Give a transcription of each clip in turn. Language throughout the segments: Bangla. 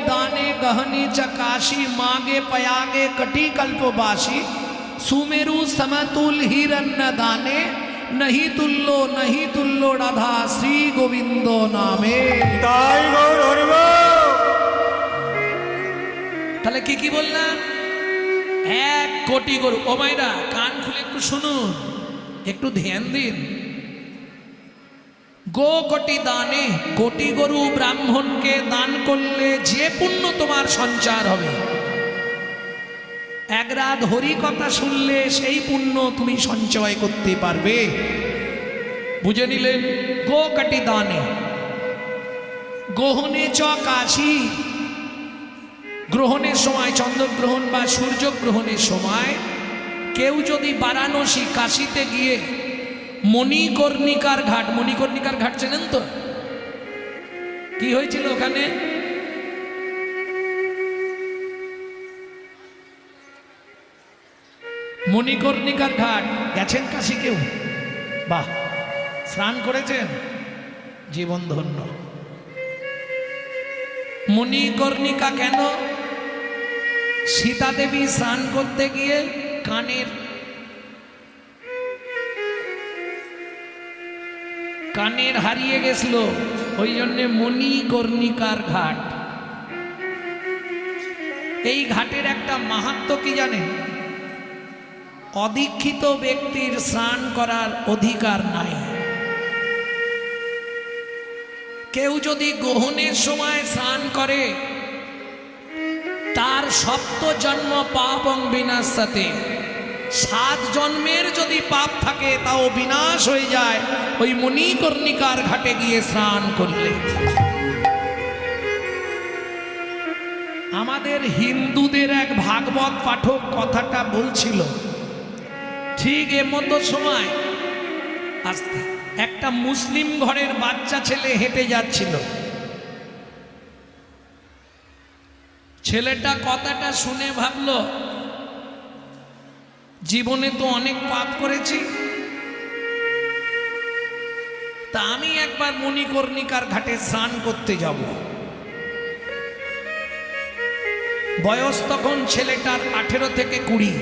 दाने गहनी चकाशी मागे पयागे कटी कल्पवासी सुमेरु समतुल हिरण्य दाने नहीं तुल्लो राधा श्री गोविंद नामे। তাই গৌর হরি বল। তাহলে কি বললাম? 1 কোটি গরু। ও মাইরা কান খুলে একটু শুনুন, একটু ধ্যান দিন। গো কোটি দানে, কোটি গরু ব্রাহ্মণকে দান করলে যে পুণ্য তোমার সঞ্চার হবে, 1 রাত হরি কথা শুনলে সেই পুণ্য তুমি সঞ্চয় করতে পারবে। বুঝে নিলেন? গো কোটি দানে। গ্রহণে চকাশি, গ্রহণের সময় চন্দ্রগ্রহণ বা সূর্যগ্রহণের সময় কেউ যদি বারাণসী কাশীতে গিয়ে মণিকর্ণিকার ঘাট, মণিকর্ণিকার ঘাট চেনেন তো? কি হয়েছিল ওখানে? মণিকর্ণিকার ঘাট গেছেন কাশী কেউ? বাহ, স্নান করেছেন? জীবন ধন্য। মণিকর্ণিকা কেন? সীতা দেবী স্নান করতে গিয়ে কানের হারিয়ে গেছিল, ওই জন্য মণিকর্ণিকার ঘাট। এই ঘাটের একটা মাহাত্ম্য কি জানেন? অদীক্ষিত ব্যক্তির স্নান করার অধিকার নাই। কেউ যদি গ্রহণের সময় স্নান করে তার 7 জন্ম পাপং বিনাশাতে, 7 জন্মের যদি পাপ থাকে তাও বিনাশ হয়ে যায় ওই মণিকর্ণিকার ঘাটে গিয়ে স্নান করলে। আমাদের হিন্দুদের এক ভাগবত পাঠক কথাটা বলছিল। ঠিক এর মতো সময় আসতে একটা মুসলিম ঘরের বাচ্চা ছেলে হেঁটে যাচ্ছিল। ছেলেটা কথাটা শুনে ভাবল, জীবনে তো অনেক পাপ করেছি, তা আমি একবার মণিকর্ণিকার ঘাটে স্নান করতে যাব। বয়স তখন ছেলেটার 18 থেকে 20।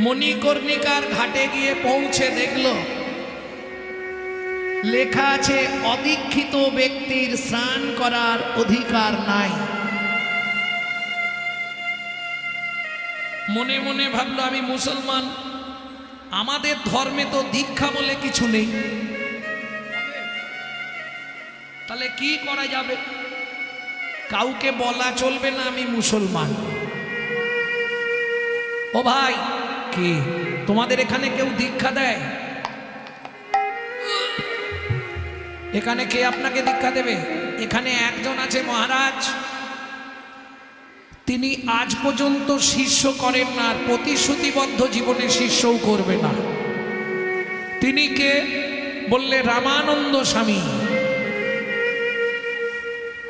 মণিকর্ণিকার ঘাটে গিয়ে পৌঁছে দেখল লেখা আছে অদীক্ষিত ব্যক্তির স্নান করার অধিকার নাই। মনে মনে ভাবলো, আমি মুসলমান, আমাদের ধর্মে তো দীক্ষা বলে কিছু নেই, তাহলে কি করা যাবে? কাউকে বলা চলবে না আমি মুসলমান। ও ভাই, কি তোমাদের এখানে কেউ দীক্ষা দেয়? এখানে কে আপনাকে দীক্ষা দেবে? এখানে একজন আছে মহারাজ, তিনি আজ পর্যন্ত শিষ্য করেন না, আর প্রতিশ্রুতিবদ্ধ জীবনে শিষ্যও করবে না। তিনি কে? বললে রামানন্দ স্বামী।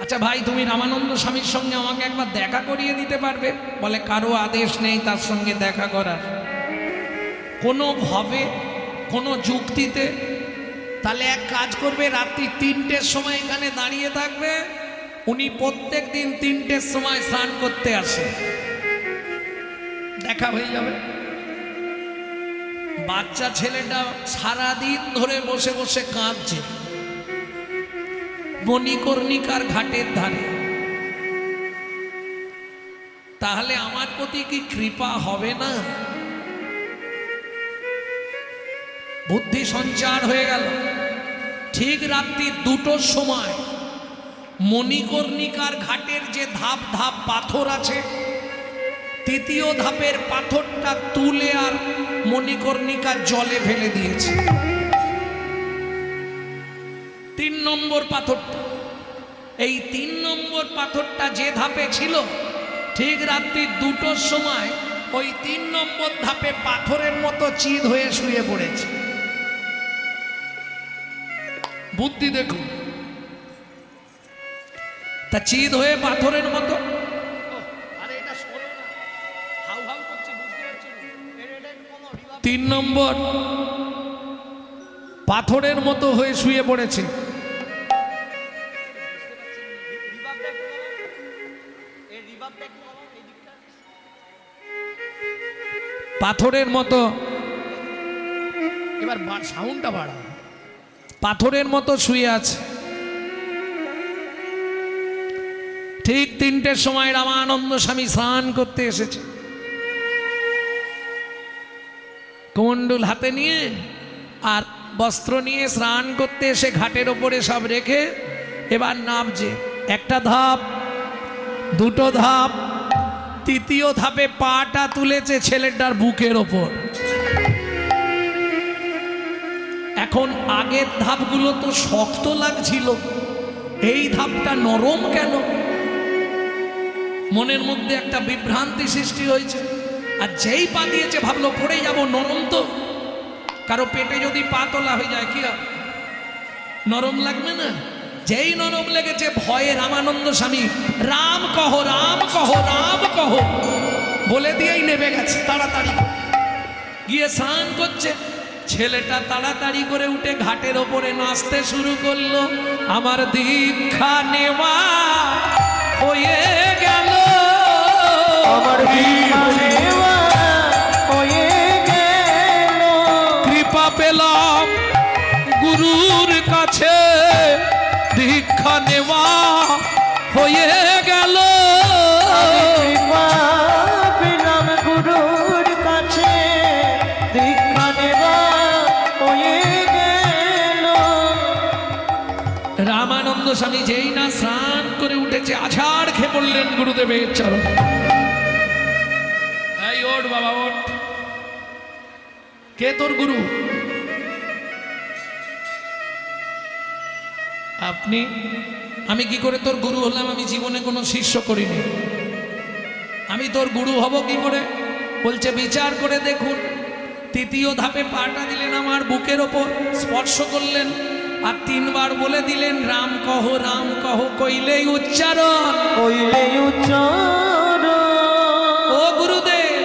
আচ্ছা ভাই, তুমি রামানন্দ স্বামীর সঙ্গে আমাকে একবার দেখা করিয়ে দিতে পারবে? বলে কারো আদেশ নেই তার সঙ্গে দেখা করার, কোনো ভাবে কোনো যুক্তিতে। তাহলে এক কাজ করবে, রাত্রি 3টের সময় এখানে দাঁড়িয়ে থাকবে। উনি প্রত্যেক দিন 3টের সময় স্নান করতে আসে, দেখা হয়ে যাবে। বাচ্চা ছেলেটা সারাদিন ধরে বসে বসে কাঁদছে মণিকর্ণিকার ঘাটের ধারে। তাহলে আমার প্রতি কি কৃপা হবে না? বুদ্ধি সঞ্চার হয়ে গেল। ঠিক রাত্রি 2টোর সময় মণিকর্ণিকার ঘাটের যে ধাপ ধাপ পাথর আছে, 3য় ধাপের পাথরটা তুলে আর মণিকর্ণিকার জলে ফেলে দিয়েছে। 3 নম্বর পাথরটা, এই 3 নম্বর পাথরটা যে ধাপে ছিল, ঠিক রাত্রি 2টোর সময় ওই 3 নম্বর ধাপে পাথরের মতো চিদ হয়ে শুয়ে পড়েছে। বুদ্ধি দেখুন, তা চিদ হয়ে পাথরের মতো। তিন নম্বর পাথরের মতো হয়ে শুয়ে পড়েছে। পাথরের মতো, এবার সাউন্ডটা বাড়া, পাথরের মতো শুয়ে আছে। ঠিক 3টের সময় রামানন্দ স্বামী স্নান করতে এসেছে, কমণ্ডল হাতে নিয়ে আর বস্ত্র নিয়ে স্নান করতে এসে ঘাটের ওপরে সব রেখে এবার নামছে। একটা ধাপ, দুটো ধাপ, তৃতীয় ধাপে পাটা তুলেছে ছেলেটার বুকের ওপর। এখন আগের ধাপগুলো তো শক্ত লাগছিল, এই ধাপটা নরম কেন? মনের মধ্যে একটা বিভ্রান্তি সৃষ্টি হয়েছে। আর যেই পা দিয়েছে ভাবলো পড়ে যাব, নরম তো। কারো পেটে যদি পা তোলা হয়ে যায় কি হবে? নরম লাগবে না? যেই নরম লেগেছে ভয়ে রামানন্দ স্বামী রাম কহ রাম কহ রাম কহ বলে দিয়েই নেমে গেছে তাড়াতাড়ি গিয়ে স্নান করছে। ছেলেটা তাড়াতাড়ি করে উঠে ঘাটের ওপরে নাচতে শুরু করলো। আমার দীক্ষা নেওয়া হয়ে গেল, আমার দীক্ষা নেওয়া হয়ে গেল, কৃপা পেলাম গুরুর কাছে, দীক্ষা নেওয়া হয়ে গেল। কৃপা পেলাম গুরুর কাছে, দীক্ষা নেওয়া হয়ে গেল। রামানন্দ স্বামী যেই না স্নান করে উঠেছে আছাড় খেয়ে পড়লেন গুরুদেবের চরণ। এই ওঠ বাবা ওঠ, কে তোর গুরু? আপনি? আমি কি করে তোর গুরু হলাম? আমি জীবনে কোনো শিষ্য করিনি, আমি তোর গুরু হব কি করে? বলছে বিচার করে দেখুন। তৃতীয় ধাপে পাটা দিলেন আমার বুকের ওপর, স্পর্শ করলেন আর 3 বার বলে দিলেন রাম কহ, কইলেই উচ্চারণ, কইলেই উচ্চারণ। ও গুরুদেব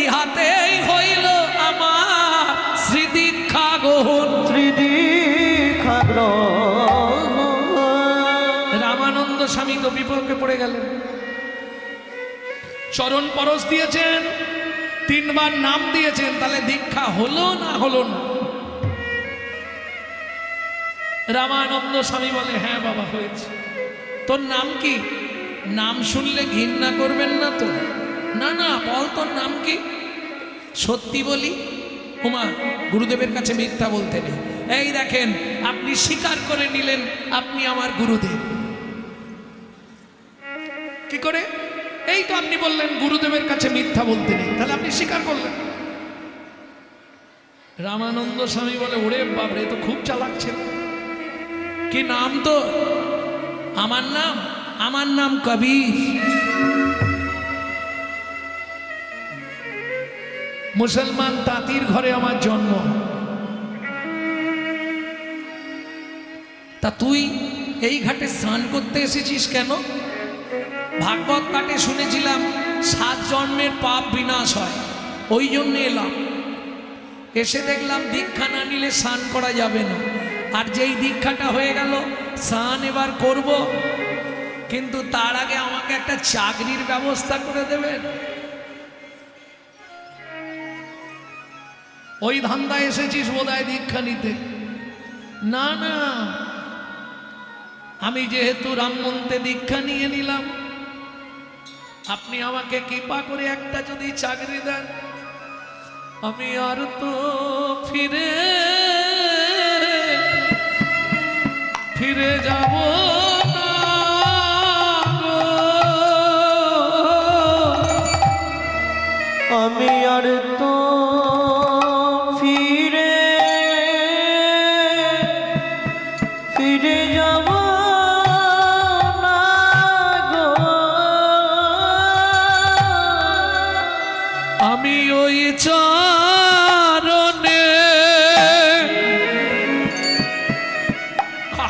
ইহাতেই হইল আমার শ্রীদীক্ষা গ্রহণ। শ্রীদীক্ষা গ্রহণ। রামানন্দ স্বামী তো বিপদে পড়ে গেলেন। চরণ পরশ দিয়েছেন, 3 বার নাম দিয়েছেন, তাহলে দীক্ষা হলো না হলো না? রামানন্দ স্বামী বলে হ্যাঁ বাবা হয়েছে। তোর নাম কি? নাম শুনলে ঘৃণা করবেন না তো? না না, বল তোর নাম কি? সত্যি বলি। ওমা, গুরুদেবের কাছে মিথ্যা বলতে নেই। এই দেখেন, আপনি স্বীকার করে নিলেন আপনি আমার গুরুদেব। কি করে? এই তো আপনি বললেন গুরুদেবের কাছে মিথ্যা বলতে নেই, তাহলে আপনি স্বীকার করলেন। রামানন্দ স্বামী বলে ওরে বাবরে, তো খুব চালাক ছিল। কি নাম তো? আমার নাম কবির। মুসলমান তাঁতির ঘরে আমার জন্ম। তা তুই এই ঘাটে স্নান করতে এসেছিস কেন? ভাগবত পাঠে শুনেছিলাম 7 জন্মের পাপ বিনাশ হয়, ওই জন্য এলাম। এসে দেখলাম দীক্ষা না নিলে স্নান করা যাবে না, আর যেই দীক্ষাটা হয়ে গেল স্নান এবার করব, কিন্তু তার আগে আমাকে একটা চাকরির ব্যবস্থা করে দেবেন। ওই ধান্দা এসেছিস বোধহয় দীক্ষা নিতে? না না, আমি যেহেতু রাম মন্ত্রে দীক্ষা নিয়ে নিলাম, আপনি আমাকে কৃপা করে একটা যদি চাকরি দেন, আমি আর তো ফিরে যাব না গো। আমি আর তো ফিরে যাব না গো। আমি ওই চরণে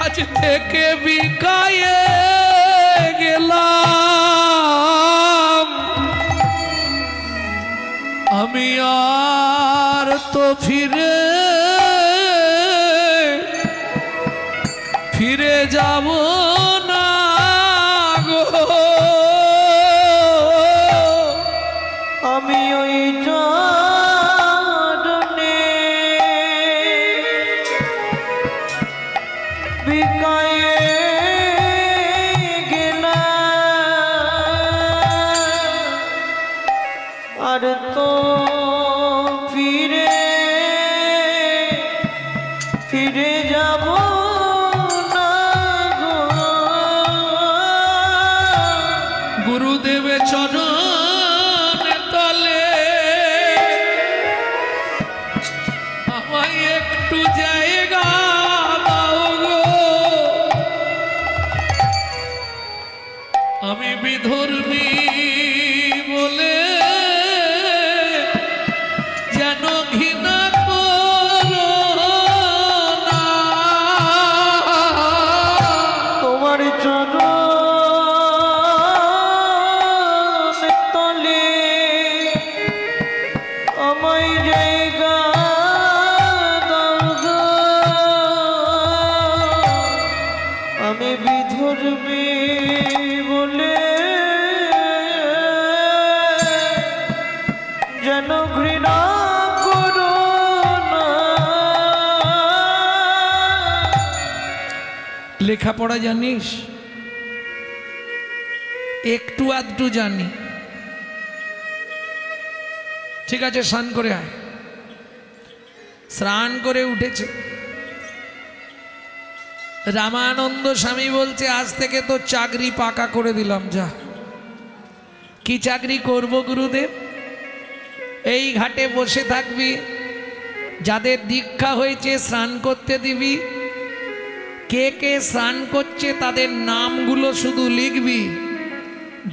আজ থেকে বিকায়ে গেলাম, আমি আর তো ফিরে যাব না গো। হয়ে গেলা আর তো ফিরে ফিরে যাব না গো। গুরুদেব চরণ তলে আমায় একটু জায়গা দাও গো, আমি বিধর্মী বলে যেন ঘৃণা করো না। তোমার চরণ তলে আমায় জায়গা দাও গো, আমি বিধর্মী বলে যেন ঘৃণা করো না। লেখাপড়া জানিস? একটু আধটু জানি। ঠিক আছে, স্নান করে আয়। স্নান করে উঠেছে। রামানন্দ স্বামী বলছে, আজ থেকে তো চাকরি পাকা করে দিলাম। যা, কি চাকরি করব গুরুদেব? এই ঘাটে বসে থাকবি, যাদের দীক্ষা হয়েছে স্নান করতে দিবি, কে কে স্নান করছে তাদের নামগুলো শুধু লিখবি।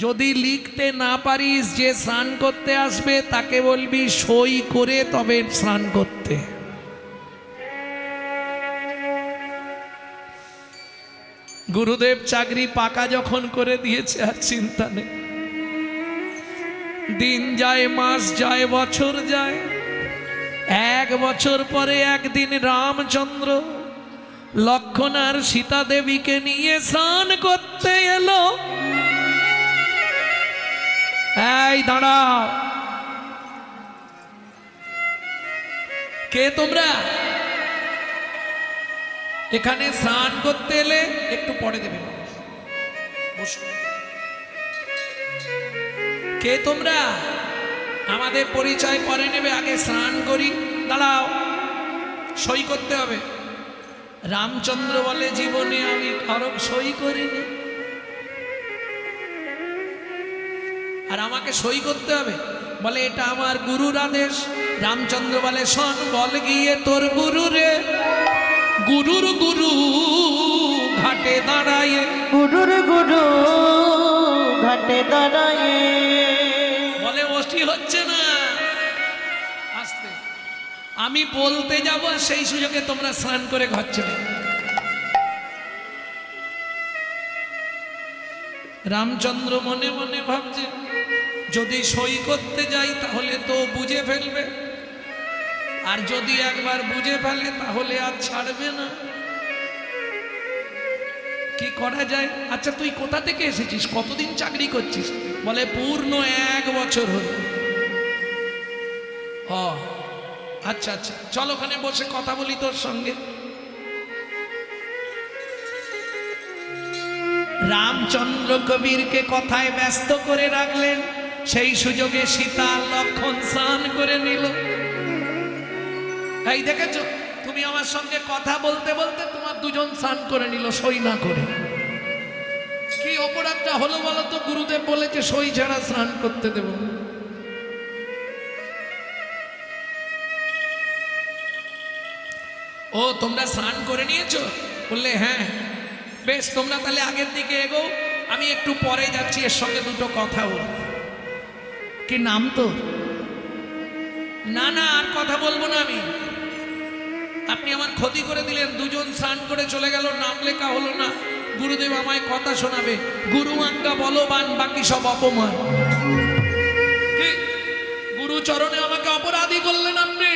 যদি লিখতে না পারিস, যে স্নান করতে আসবে তাকে বলবি সই করে তবে স্নান করতে। গুরুদেব চাকরি পাকা যখন করে দিয়েছে আর চিন্তা নেই। দিন যায়, মাস যায়, বছর যায়। 1 বছর পরে একদিন রামচন্দ্র লক্ষ্মণ আর সীতা দেবীকে নিয়ে স্নান করতে এলো। এই দাঁড়াও, কে তোমরা? এখানে স্নান করতে এলে? একটু পরে দেবে, বসো। কে তোমরা? আমাদের পরিচয় পরে নেবে, আগে স্নান করি। দাঁড়াও, সই করতে হবে। রামচন্দ্র বলে, জীবনে আমি কারো সই করিনি, আর আমাকে সই করতে হবে? বলে, এটা আমার গুরুর আদেশ। রামচন্দ্র বলে, শোন, বল গিয়ে তোর গুরু রে, গুরুর গুরু ঘাটে দাঁড়ায়, গুরুর গুরু ঘাটে দাঁড়ায়। বলে, ওটি হচ্ছে না, আস্তে। আমি বলতে যাব, সেই সুযোগে তোমরা স্নান করে ঘর চলে। রামচন্দ্র মনে মনে ভাবছে, যদি সই করতে যাই তাহলে তো বুঝে ফেলবে, আর যদি একবার বুঝে ফেলে তাহলে আর ছাড়বে না। কি করা যায়? আচ্ছা, তুই কোথা থেকে এসেছিস? কতদিন চাকরি করছিস? বলে, পূর্ণ 1 বছর হল। ও আচ্ছা আচ্ছা, চল ওখানে বসে কথা বলি তোর সঙ্গে। রামচন্দ্র কবিরকে কথায় ব্যস্ত করে রাখলেন। সেই সুযোগে সীতা লক্ষ্মণ স্নান করে নিল। এই দেখেছ, তুমি আমার সঙ্গে কথা বলতে বলতে তোমার দুজন স্নান করে নিল, সই না করে। কি অপরাধটা হলো বলো তো? গুরুদেব বলেছে সই ছাড়া স্নান করতে দেব। ও, তোমরা স্নান করে নিয়েছো? বললে, হ্যাঁ। বেশ, তোমরা তাহলে আগের দিকে এগো, আমি একটু পরে যাচ্ছি, এর সঙ্গে দুটো কথা বল। কি নাম তো? না না, আর কথা বলবো না আমি। আপনি আমার ক্ষতি করে দিলেন। দুজন স্নান করে চলে গেল, নাম লেখা হলো না। গুরুদেব আমায় কথা শোনাবে। গুরু আজ্ঞা বলবান, বাকি সব অপমান। কি গুরু চরণে আমাকে অপরাধী করলেন আপনি?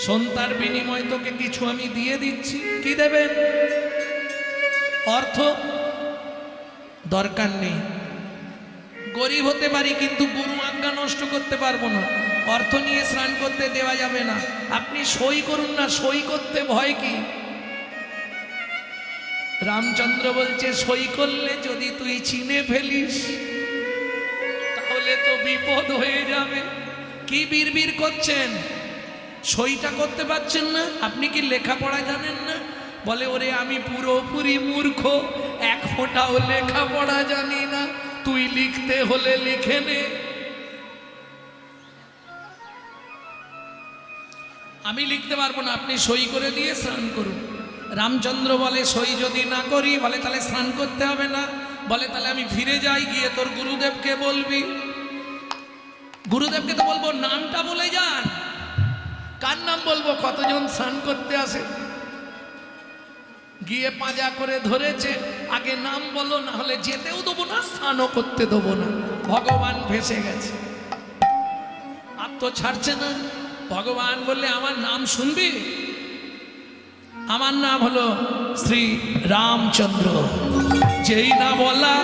সন্তার বিনিময়ে তোকে কিছু আমি দিয়ে দিচ্ছি। কি দেবেন? অর্থ দরকার নেই। গরিব হতে পারি, কিন্তু গুরু আজ্ঞা নষ্ট করতে পারবো না। অর্থ নিয়ে স্নান করতে দেওয়া যাবে না। আপনি সই করুন না, সই করতে ভয় কি? রামচন্দ্র বলছে সই করলে যদি তুই চিনে ফেলিস তাহলে তো বিপদ হয়ে যাবে। কি বিড়বিড় করছেন? সইটা করতে পারছেন না? আপনি কি লেখাপড়া জানেন না? বলে ওরে আমি পুরোপুরি মূর্খ, এক ফোঁটাও লেখাপড়া জানি না, তুই লিখতে হলে লিখে নে। আমি লিখতে পারবো না, আপনি সই করে দিয়ে স্নান করুন। রামচন্দ্র বলে সই যদি না করি, বলে তাহলে স্নান করতে হবে না। বলে তাহলে আমি ফিরে যাই, গিয়ে তোর গুরুদেবকে বলবি। গুরুদেবকে তো বলবো নামটা বলে যান। কার নাম বলবো? কতজন স্নান করতে আসে, গিয়ে পাঁজা করে ধরেছে, আগে নাম বলো, না হলে যেতেও দেবো না, স্নানও করতে দেবো না। ভগবান ভেসে গেছে, আর তো ছাড়ছে না। ভগবান বললে আমার নাম শুনবি? আমার নাম হলো শ্রী রামচন্দ্র। যেই না বলা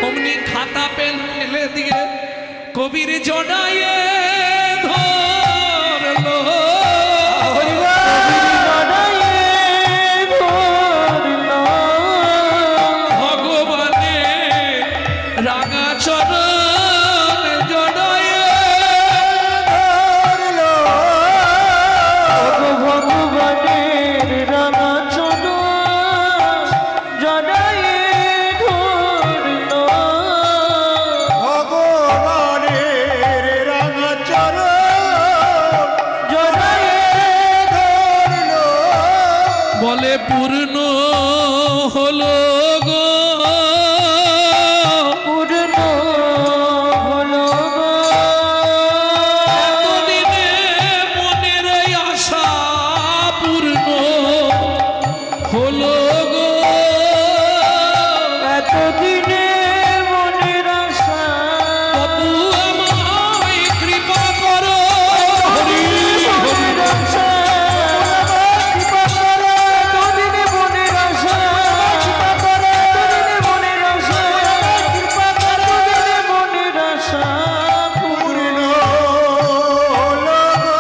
অমনি খাতা পেন ফেলে দিয়ে কবির জড়াইয়ে ধরলো। ভগবানের রাঙা চরণ জড়াইয়ে ধরলো। ভগবানের রাঙা চরণ জড়াইয়ে ধরলো। ভগবানের রাঙা চরণ জড়াইয়ে ধরলো। বলে পূর্ণ হলো গো, পূর্ণ হলো গো। এতদিনে মনের এই আশা পূর্ণ হলো গো। এতদিনে মনের আশা বাবু আমায় কৃপা করো। হরি হরি মনের আশা কৃপা করো। এতদিনে মনের আশা কৃপা করো। এতদিনে মনের আশা কৃপা করো। এতদিনে মনের আশা পূর্ণ হলো গো।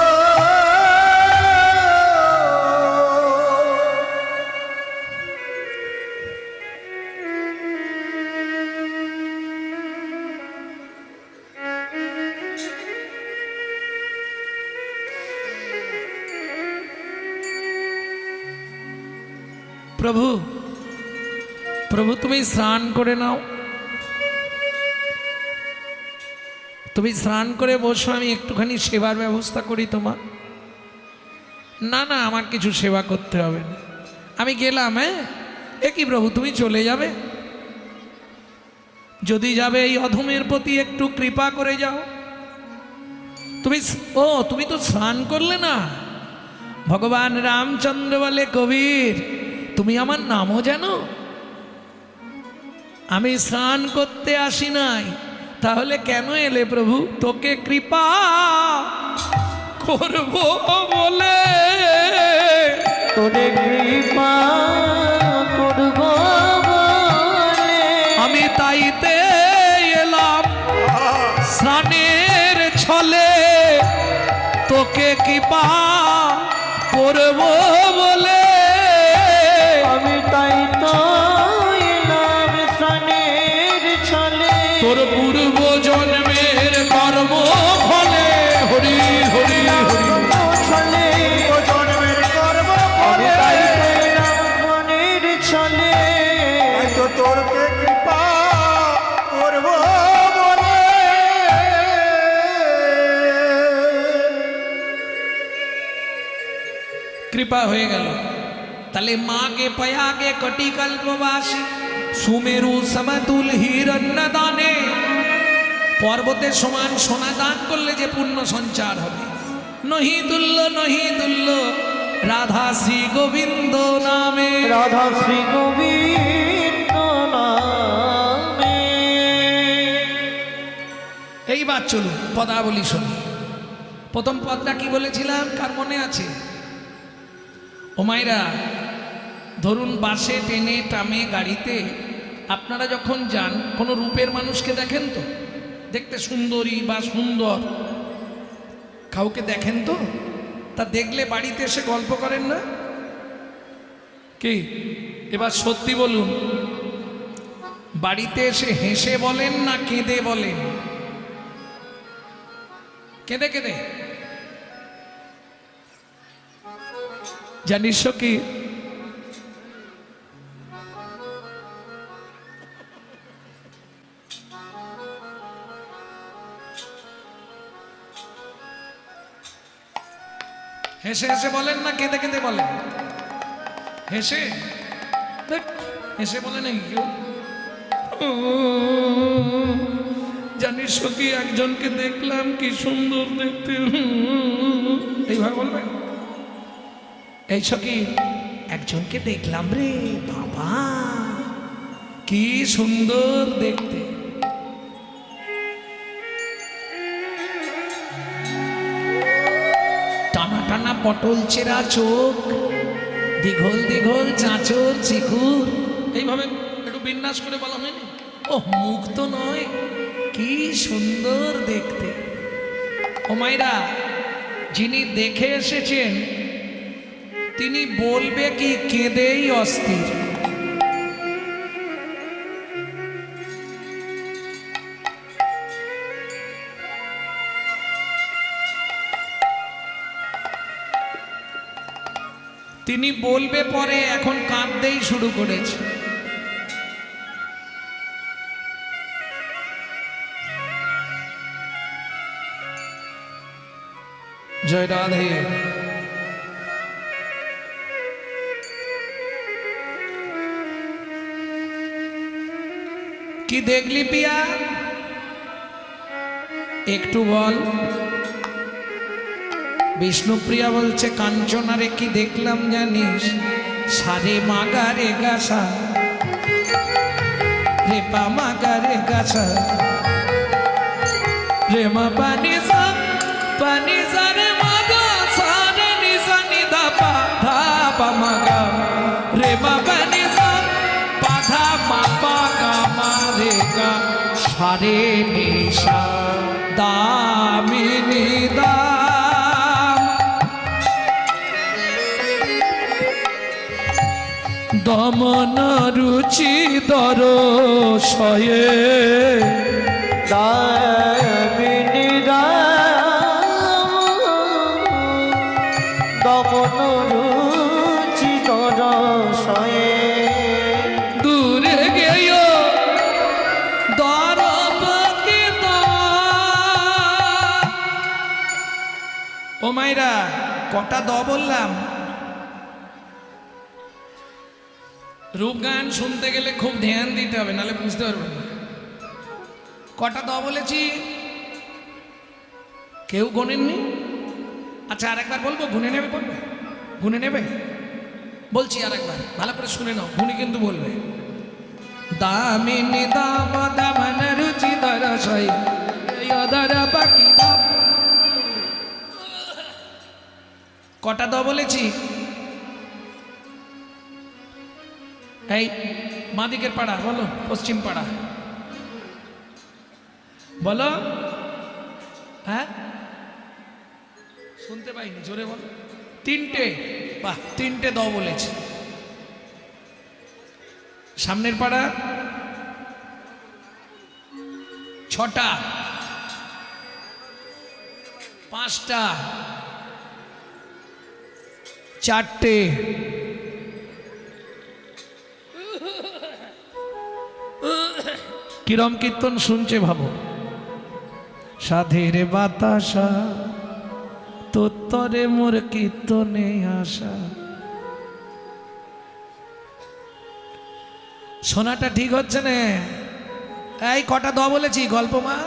প্রভু, প্রভু তুমি স্নান করে নাও, তুমি স্নান করে বসো, আমি একটুখানি সেবার ব্যবস্থা করি তোমার। না না, আমার কিছু সেবা করতে হবে না, আমি গেলাম। হ্যাঁ, এ কি প্রভু, তুমি চলে যাবে? যদি যাবে এই অধমের প্রতি একটু কৃপা করে যাও। তুমি তুমি তো স্নান করলে না। ভগবান রামচন্দ্র বলে কবির তুমি আমার নামও জানো? আমি স্নান করতে আসি নাই, তাহলে কেন এলে প্রভু? তোকে কৃপা করব বলে, তোরে কৃপা করব বলে আমি তাইতে এলাম স্নানের ছলে, তোকে কৃপা করব বলে। আমি তাই তো এলাম স্নানের ছলে। তোর পূর্ব জন্মের কর্ম ফলে। হরি হরি হরি। ছলে জন্মের কর্ম আমি ফলে তাই তো এলাম স্নানের ছলে। হয়তো তোরকে কৃপা করব বলে। কৃপা হয়ে গেল। তাহলে মাকে পয়াকে কটি কল্পবাসী সুমেরু সমতুল হিরণ্য দানে, পর্বতের সমান সোনা দান করলে যে পুণ্য সঞ্চার হবে। নহি তুল্য নহি তুল্য রাধা শ্রী গোবিন্দ নামে। রাধা শ্রী গোবিন্দ নামে। এইবার চলুন পদাবলী শুনি। প্রথম পদটা কি বলেছিলাম, কার মনে আছে? ও মায়েরা, ধরুন বাসে, ট্রেনে, ট্রামে, গাড়িতে আপনারা যখন যান, কোনো রূপের মানুষকে দেখেন তো? দেখতে সুন্দরী বা সুন্দর, কাউকে দেখেন তো? তা দেখলে বাড়িতে এসে গল্প করেন না কি? এবার সত্যি বলুন, বাড়িতে এসে হেসে বলেন না কেঁদে বলেন? কেঁদে কেঁদে। জানিস কি, হেসে হেসে বলেন না কেঁদে কেঁদে বলেন? হেসে, ধ্যাৎ, হেসে বলে নাকি কেউ? জানিস কি, একজনকে দেখলাম কি সুন্দর দেখতে, এইভাবে বলবে? এই সখী, একজনকে দেখলাম রে বাবা, কি সুন্দর দেখতে। টানা টানা পটল চেরা চোখ, দীঘল দীঘল চাঁচর চিকুর, এইভাবে একটু বিন্যাস করে বলা হয়নি? ও মুখ তো নয়, কি সুন্দর দেখতে। ও মাইরা, যিনি দেখে এসেছেন তিনি বলবে কি কেঁদেই অস্থির। তিনি বলবে পরে এখন কাঁদতেই শুরু করেছে। জয় রাধে। কি দেখলি পিয়া, একটু বল। বিষ্ণুপ্রিয়া বলছে, কাঞ্চনারে কি দেখলাম জানিস? সারে মাগা রে গাছা, রে পা মাগা রে গাছা, রে মা পানি সা পানি সা রে মাগা সা রে নি সা নি ধা পা ধা পা মাগা, রে মা পানি সা পা ধা মা পা গা মা রে গা, সারে নি সা দামিনী দা। দমন রুচি দরশয়ে দামিনী দমন রুচি দরশয়ে দূরে গেয় দরপকে দা। ও মাইরা, কটা দ বললাম? রূপ গান শুনতে গেলে খুব ধ্যান দিতে হবে, নাহলে বুঝতে পারবেন না। কটা দ বলেছি কেউ গোনেননি? আচ্ছা আরেকবার বলবো, গুনে নেবে? বলবে? গুনে নেবে? বলছি আরেকবার, ভালো করে শুনে নাও, গুনি কিন্তু বলবে। দামিনী দাম দামন রুচি দরশয় দর বাকি দাম। কটা দ বলেছি? এই মাদিকের পাড়া বলো, পশ্চিম পাড়া বলো। হ্যাঁ শুনতে পাইনি, জোরে বলো। তিনটে, বাহ, তিনটে দ বলেছি। সামনের পাড়া ছটা, পাঁচটা, চারটে, কিরম কীর্তন শুনছে ভাবো। সাধের বাতাসা তোত্তরে মোর কীর্তনে আসা। শোনাটা ঠিক হচ্ছে না। এই কটা দ বলেছি গল্প মা?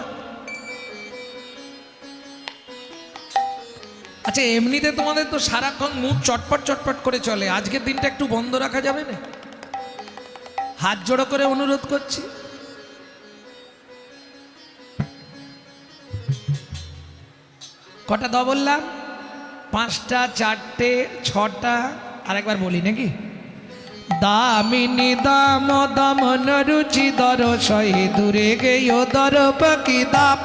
আচ্ছা এমনিতে তোমাদের তো সারাক্ষণ মুখ চটপট চটপট করে চলে, আজকের দিনটা একটু বন্ধ রাখা যাবে না? হাত জোড়ো করে অনুরোধ করছি। কটা দ বললাম? পাঁচটা, চারটে, ছটা, আরেকবার বলি নাকি? দামিনী দাম দমন রুচি দরশয়ে দূরে গেয় দর পাকি দাপ।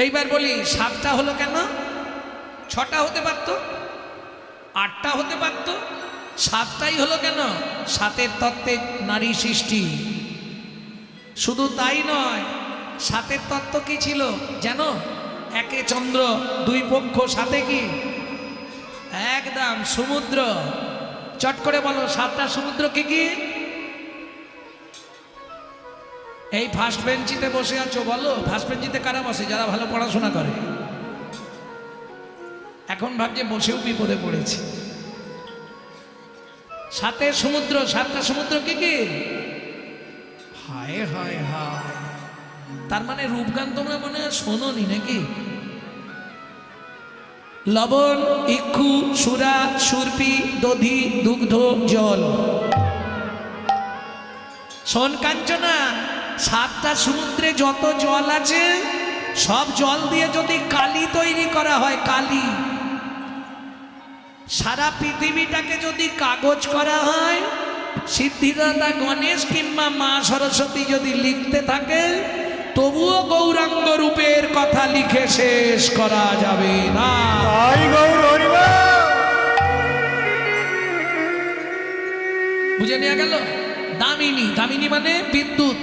এইবার বলি 7টা হলো কেন? 6টা হতে পারতো, 8টা হতে পারতো, 7টাই হলো কেন? 7এর তত্ত্বে নারী সৃষ্টি। শুধু তাই নয়, 7এর তত্ত্ব কি ছিল জানো? একে চন্দ্র, 2 পক্ষ, 7এ কি? একদম সমুদ্র। চট করে বলো 7টা সমুদ্র কি কি? এই ফার্স্ট বেঞ্চিতে বসে আছো, বলো ফার্স্ট বেঞ্চিতে কারা বসে? যারা ভালো পড়াশোনা করে। এখন ভাবছে বসেও বিপদে পড়েছে। 7এর সমুদ্র, 7টা সমুদ্র কি কি? হায় হায় হায়, তার মানে রূপগান তোমরা মনে হয় শোনোনি নাকি? লবণ, ইক্ষু, সুরা, সুরপি, দধি, দুগ্ধ, জল। শোন কাঞ্চনা, 7টা সমুদ্রে যত জল আছে সব জল দিয়ে যদি কালি তৈরি করা হয়, কালি, সারা পৃথিবীটাকে যদি কাগজ করা হয়, সিদ্ধিদাতা গণেশ কিংবা মা সরস্বতী যদি লিখতে থাকে, তবুও গৌরাঙ্গ রূপের কথা লিখে শেষ করা যাবে না। তাই গৌর হরিবা। বুঝে নেওয়া গেল? দামিনী, দামিনী মানে বিদ্যুৎ,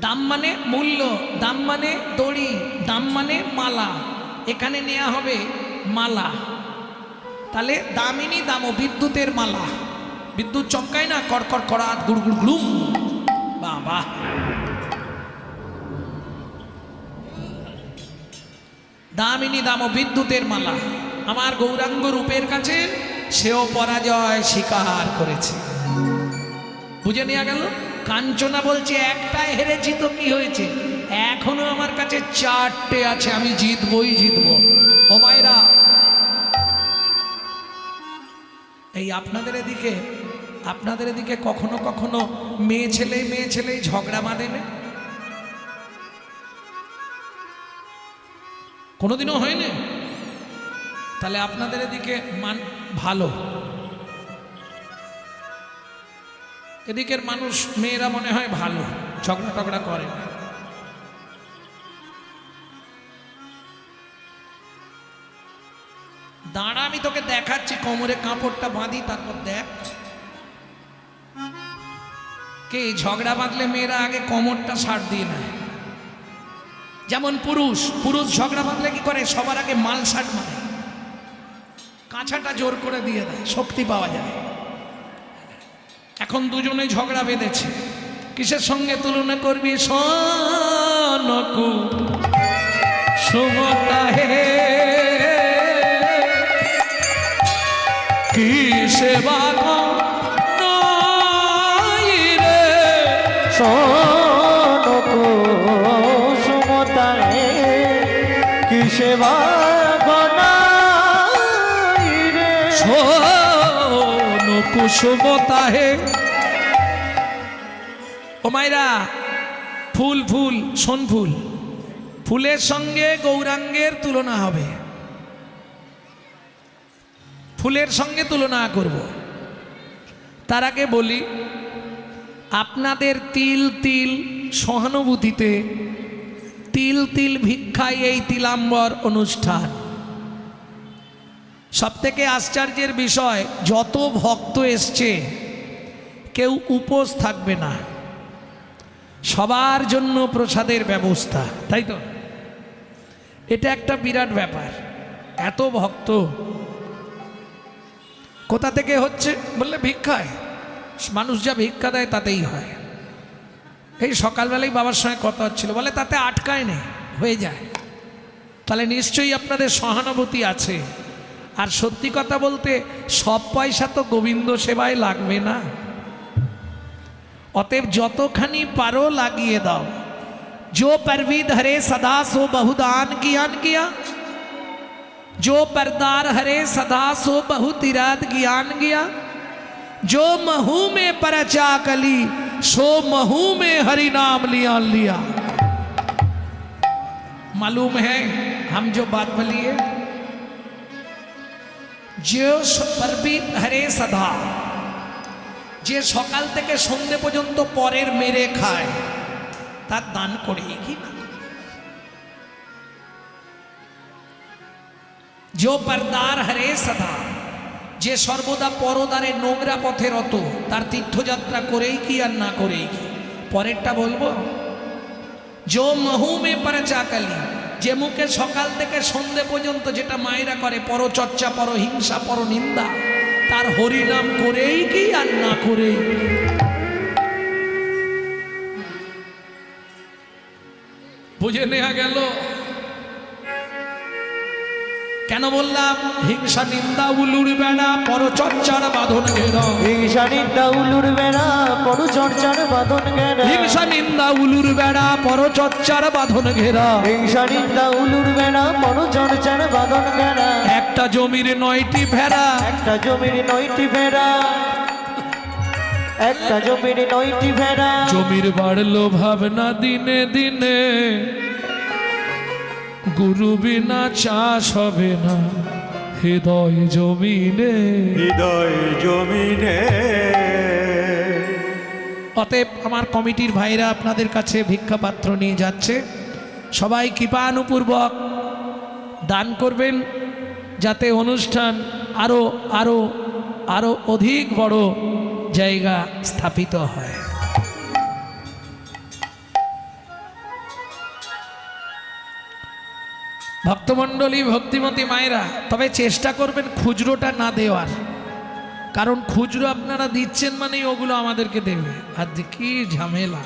দাম মানে মূল্য, দাম মানে দড়ি, দাম মানে মালা। এখানে নেওয়া হবে মালা, তাহলে দামিনী দামও বিদ্যুতের মালা। বিদ্যুৎ চমকায় না, কড়কড় কড়াত গুড়গুড় গ্লুম। বাহ বাহ। দামিনী দামও বিদ্যুতের মালা। আমার গৌরাঙ্গ রূপের কাছে সেও পরাজয় স্বীকার করেছে। বুঝে নেওয়া গেল? কাঞ্চনা বলছে একটাই হেরেছি তো কি হয়েছে, এখনো আমার কাছে 4টে আছে, আমি জিতবই জিতবো। ও মায়েরা, এই আপনাদের এদিকে কখনো কখনো মেয়ে ছেলেই ঝগড়া বাঁধে না? কোনোদিনও হয় না? তাহলে আপনাদের এদিকে মান ভালো, এদিকের মানুষ মেয়েরা মনে হয় ভালো, ঝগড়া টগড়া করে না। দাঁড়া, আমি তোকে দেখাচ্ছি, কোমরে কাপড়টা বাঁধি, তারপর দেখ। কে ঝগড়া বাঁধলে মেয়েরা আগে কোমরটা ছাড় দিয়ে নেয়। যেমন পুরুষ ঝগড়া বাঁধলে কি করে? সবার আগে মাল শার্ট মারে, কাঁচাটা জোর করে দিয়ে দেয়, শক্তি পাওয়া যায়। এখন দুজনে ঝগড়া বেঁধেছে, কিসের সঙ্গে তুলনা করবি? সনকু সুমতা হে কিসে বাগো নাই রে, সোনকো সুমতা হে কিসে বাগনাই রে, সোনকু সুমতা হে। ও মায়েরা, ফুল ফুল শোন, ফুলের সঙ্গে গৌরাঙ্গের তুলনা হবে, ফুলের সঙ্গে তুলনা করব। তার আগে বলি, আপনাদের তিল তিল সহানুভূতিতে, তিল তিল ভিক্ষায় এই তিলাম্বর অনুষ্ঠান। সবথেকে আশ্চর্যের বিষয়, যত ভক্ত এসছে কেউ উপোস থাকবে না, সবার জন্য প্রসাদের ব্যবস্থা, তাই তো? এটা একটা বিরাট ব্যাপার। এত ভক্ত কোথা থেকে হচ্ছে বললে, ভিক্ষায়। মানুষ যা ভিক্ষা দেয় তাতেই হয়। এই সকালবেলাই বাবার সঙ্গে কথা হচ্ছিল, বলে তাতে আটকায় নেই, হয়ে যায়। তাহলে নিশ্চয়ই আপনাদের সহানুভূতি আছে। আর সত্যি কথা বলতে, সব পয়সা তো গোবিন্দ সেবায় লাগবে না, অতএব যতখানি পারো লাগিয়ে দাও। जो परवीद हरे सदा सो बहुदान ज्ञान किया, जो परदार हरे सदा सो बहुतिराद ज्ञान गया, जो महू में परचा कली सो महू में हरि नाम लिया लिया। मालूम है हम जो बात बोलिए, जो परवीद हरे सदा, যে সকাল থেকে সন্ধে পর্যন্ত পরের মেরে খায়, তার দান করে কি না? जो परदार हरे सदा, যে সর্বদা পরদারে নোংরা পথে রত, তার তীর্থযাত্রা করেই কি আর না করেই কি? পরেরটা বলবো, जो महू में परचाकली, যে মুখে সকাল থেকে সন্ধে পর্যন্ত যেটা মায়েরা করে পরচর্চা, পরহিংসা, পরনিন্দা, তার হরিনাম করেই কি আর না করেই? বুঝে নেওয়া গেল? কেন বললাম হিংসা নিন্দা উলুর বেড়া পরচর্চার বাঁধন ঘেরা? হিংসা নিন্দা উলুর বেড়া পরচর্চার বাঁধন ঘেরা। হিংসা নিন্দা উলুর বেড়া পরচর্চার বাঁধন ঘেরা। হিংসা নিন্দা উলুর বেড়া পরচর্চার বাঁধন ঘেরা। একটা জমির 9টি ভেড়া, একটা জমির 9টি ভেড়া, একটা জমির 9টি ভেড়া। জমির বাড়লো ভাবনা দিনে দিনে, গুরু বিনা চাষ হবে না হৃদয় জমিনে। হৃদয় জমিনে। অতএব আমার কমিটির ভাইরা আপনাদের কাছে ভিক্ষা পাত্র নিয়ে যাচ্ছে, সবাই কৃপানুপূর্বক দান করবেন, যাতে অনুষ্ঠান আরো আরো আরো অধিক বড় জায়গা স্থাপিত হয়। ভক্তমণ্ডলী, ভক্তিমতী মায়েরা, তবে চেষ্টা করবেন খুচরোটা না দেওয়ার, কারণ খুচরো আপনারা দিচ্ছেন মানেই ওগুলো আমাদেরকে দেবে, আর কি ঝামেলা।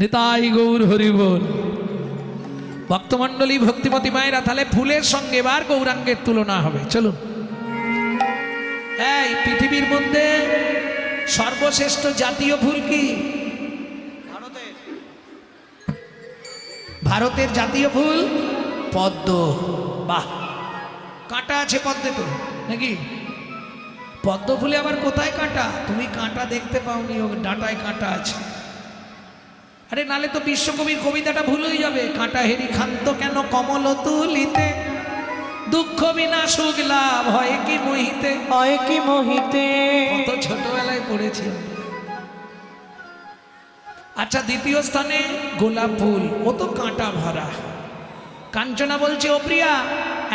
নিতাই গৌর হরি বল। ভক্তমণ্ডলী, ভক্তিমতী মায়েরা, তাহলে ফুলের সঙ্গে এবার গৌরাঙ্গের তুলনা হবে। চলুন। এই পৃথিবীর মধ্যে সর্বশ্রেষ্ঠ জাতীয় ফুল কি? ভারতের জাতীয় ফুল পদ্ম। বাহ, কাঁটা আছে পদ্মে তো নাকি? পদ্ম ফুলে আবার কোথায় কাঁটা? তুমি কাঁটা দেখতে পাওনি, ও ডাঁটায় কাঁটা আছে। আরে নালে তো বিশ্বকবির কবিতাটা ভুল হয়ে যাবে। কাঁটা হেরি খান্ত কেন কমল তুলিতে, দুঃখ বিনা সুখ লাভ হয় কি মোহিতে। হয় কি মোহিতে। কত ছোটবেলায় পড়েছি। আচ্ছা, দ্বিতীয় স্থানে গোলাপ ফুল, ও তো কাঁটা ভরা। কাঞ্চনা বলছে, ও প্রিয়া,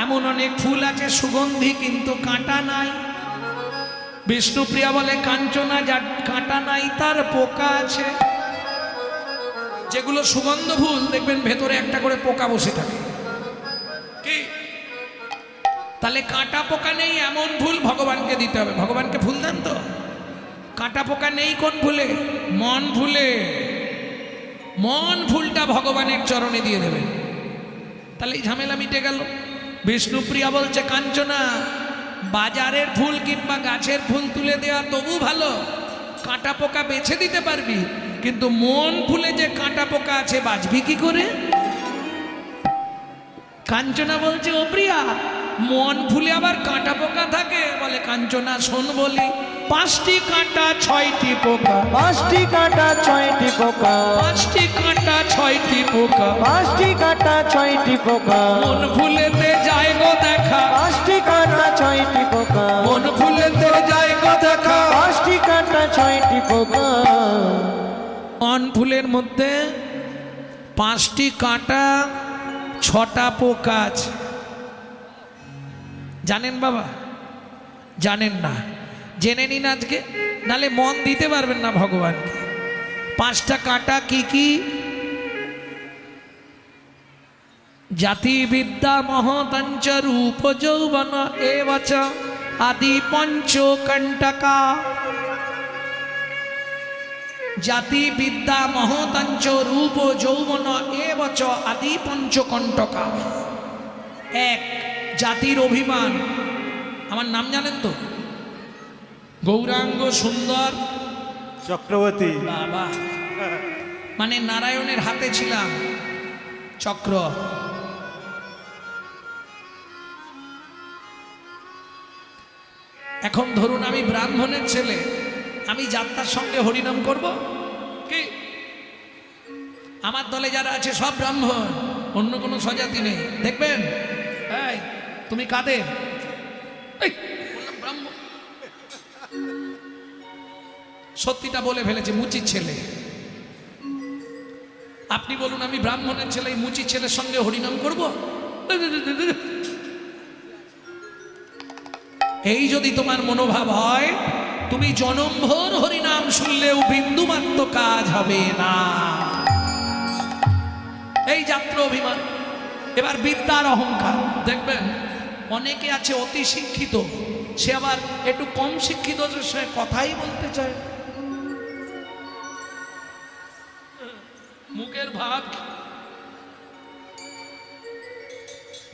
এমন অনেক ফুল আছে সুগন্ধি কিন্তু কাঁটা নাই। বিষ্ণুপ্রিয়া বলে, কাঞ্চনা যার কাঁটা নাই তার পোকা আছে। যেগুলো সুগন্ধ ফুল দেখবেন ভেতরে একটা করে পোকা বসে থাকে। কি? তাহলে কাঁটা পোকা নেই এমন ফুল ভগবানকে দিতে হবে। ভগবানকে ফুল দেন তো? কাঁটা পোকা নেই কোন ফুলে? মন ফুলে। মন ফুলটা ভগবানের চরণে দিয়ে দেবেন, তাহলে এই ঝামেলা মিটে গেল। বিষ্ণুপ্রিয়া বলছে, কাঞ্চনা, বাজারের ফুল কিংবা গাছের ফুল তুলে দেওয়া তবু ভালো, কাঁটা পোকা বেছে দিতে পারবি, কিন্তু মন ফুলে যে কাঁটা পোকা আছে বাঁচবি কি করে? কাঞ্চনা বলছে, ও প্রিয়া, মন ফুলে আবার কাঁটা পোকা থাকে? বলে, কাঞ্চনা শোন বলি, 5টি কাঁটা 6টি পোকা। 5টি কাঁটা 6টি পোকা। 5টি কাঁটা 6টি পোকা। 5টি কাঁটা 6টি পোকা। মন ফুলেতে যায় গো দেখা। 5টি কাঁটা 6টি পোকা। মন ফুলেতে যায় গো দেখা। 5টি কাঁটা 6টি পোকা। মন ফুলের মধ্যে 5টি কাঁটা 6টা পোকা আছে। জানেন বাবা? জানেন না? জেনে নিন আজকে, নালে মন দিতে পারবেন না ভগবানকে। 5টা কাঁটা কি কি? জাতি বিদ্যা মহতঞ্চ রূপ যৌবন এবচ আদি পঞ্চকণ্টকা। জাতি বিদ্যা মহতঞ্চ রূপ যৌবন এবচ আদি পঞ্চকণ্টকা। এক, জাতির অভিমান। আমার নাম জানেন তো? গৌরাঙ্গ সুন্দর চক্রবর্তী। বাবা, মানে নারায়ণের হাতে ছিলাম চক্র। এখন ধরুন আমি ব্রাহ্মণের ছেলে, আমি যাত্রার সঙ্গে হরিনাম করব কি? আমার দলে যারা আছে সব ব্রাহ্মণ, অন্য কোনো স্বজাতি নেই। দেখবেন, এই তুমি কাদের? এই ব্রাহ্মণ। সত্যিটা বলে ফেলেছে, মুচির ছেলে। আপনি বলুন আমি ব্রাহ্মণের ছেলে, এই মুচির ছেলের সঙ্গে হরিনাম করব? এই যদি তোমার মনোভাব হয়, তুমি জনমভর হরিনাম শুনলেও বিন্দুমাত্র কাজ হবে না। এই যাত্রা অভিমান। এবার বিদ্যার অহংকার। দেখবেন অনেকে আছে অতি শিক্ষিত, সে আবার একটু কম শিক্ষিত, সে কথাই বলতে চায়, মুখের ভাব।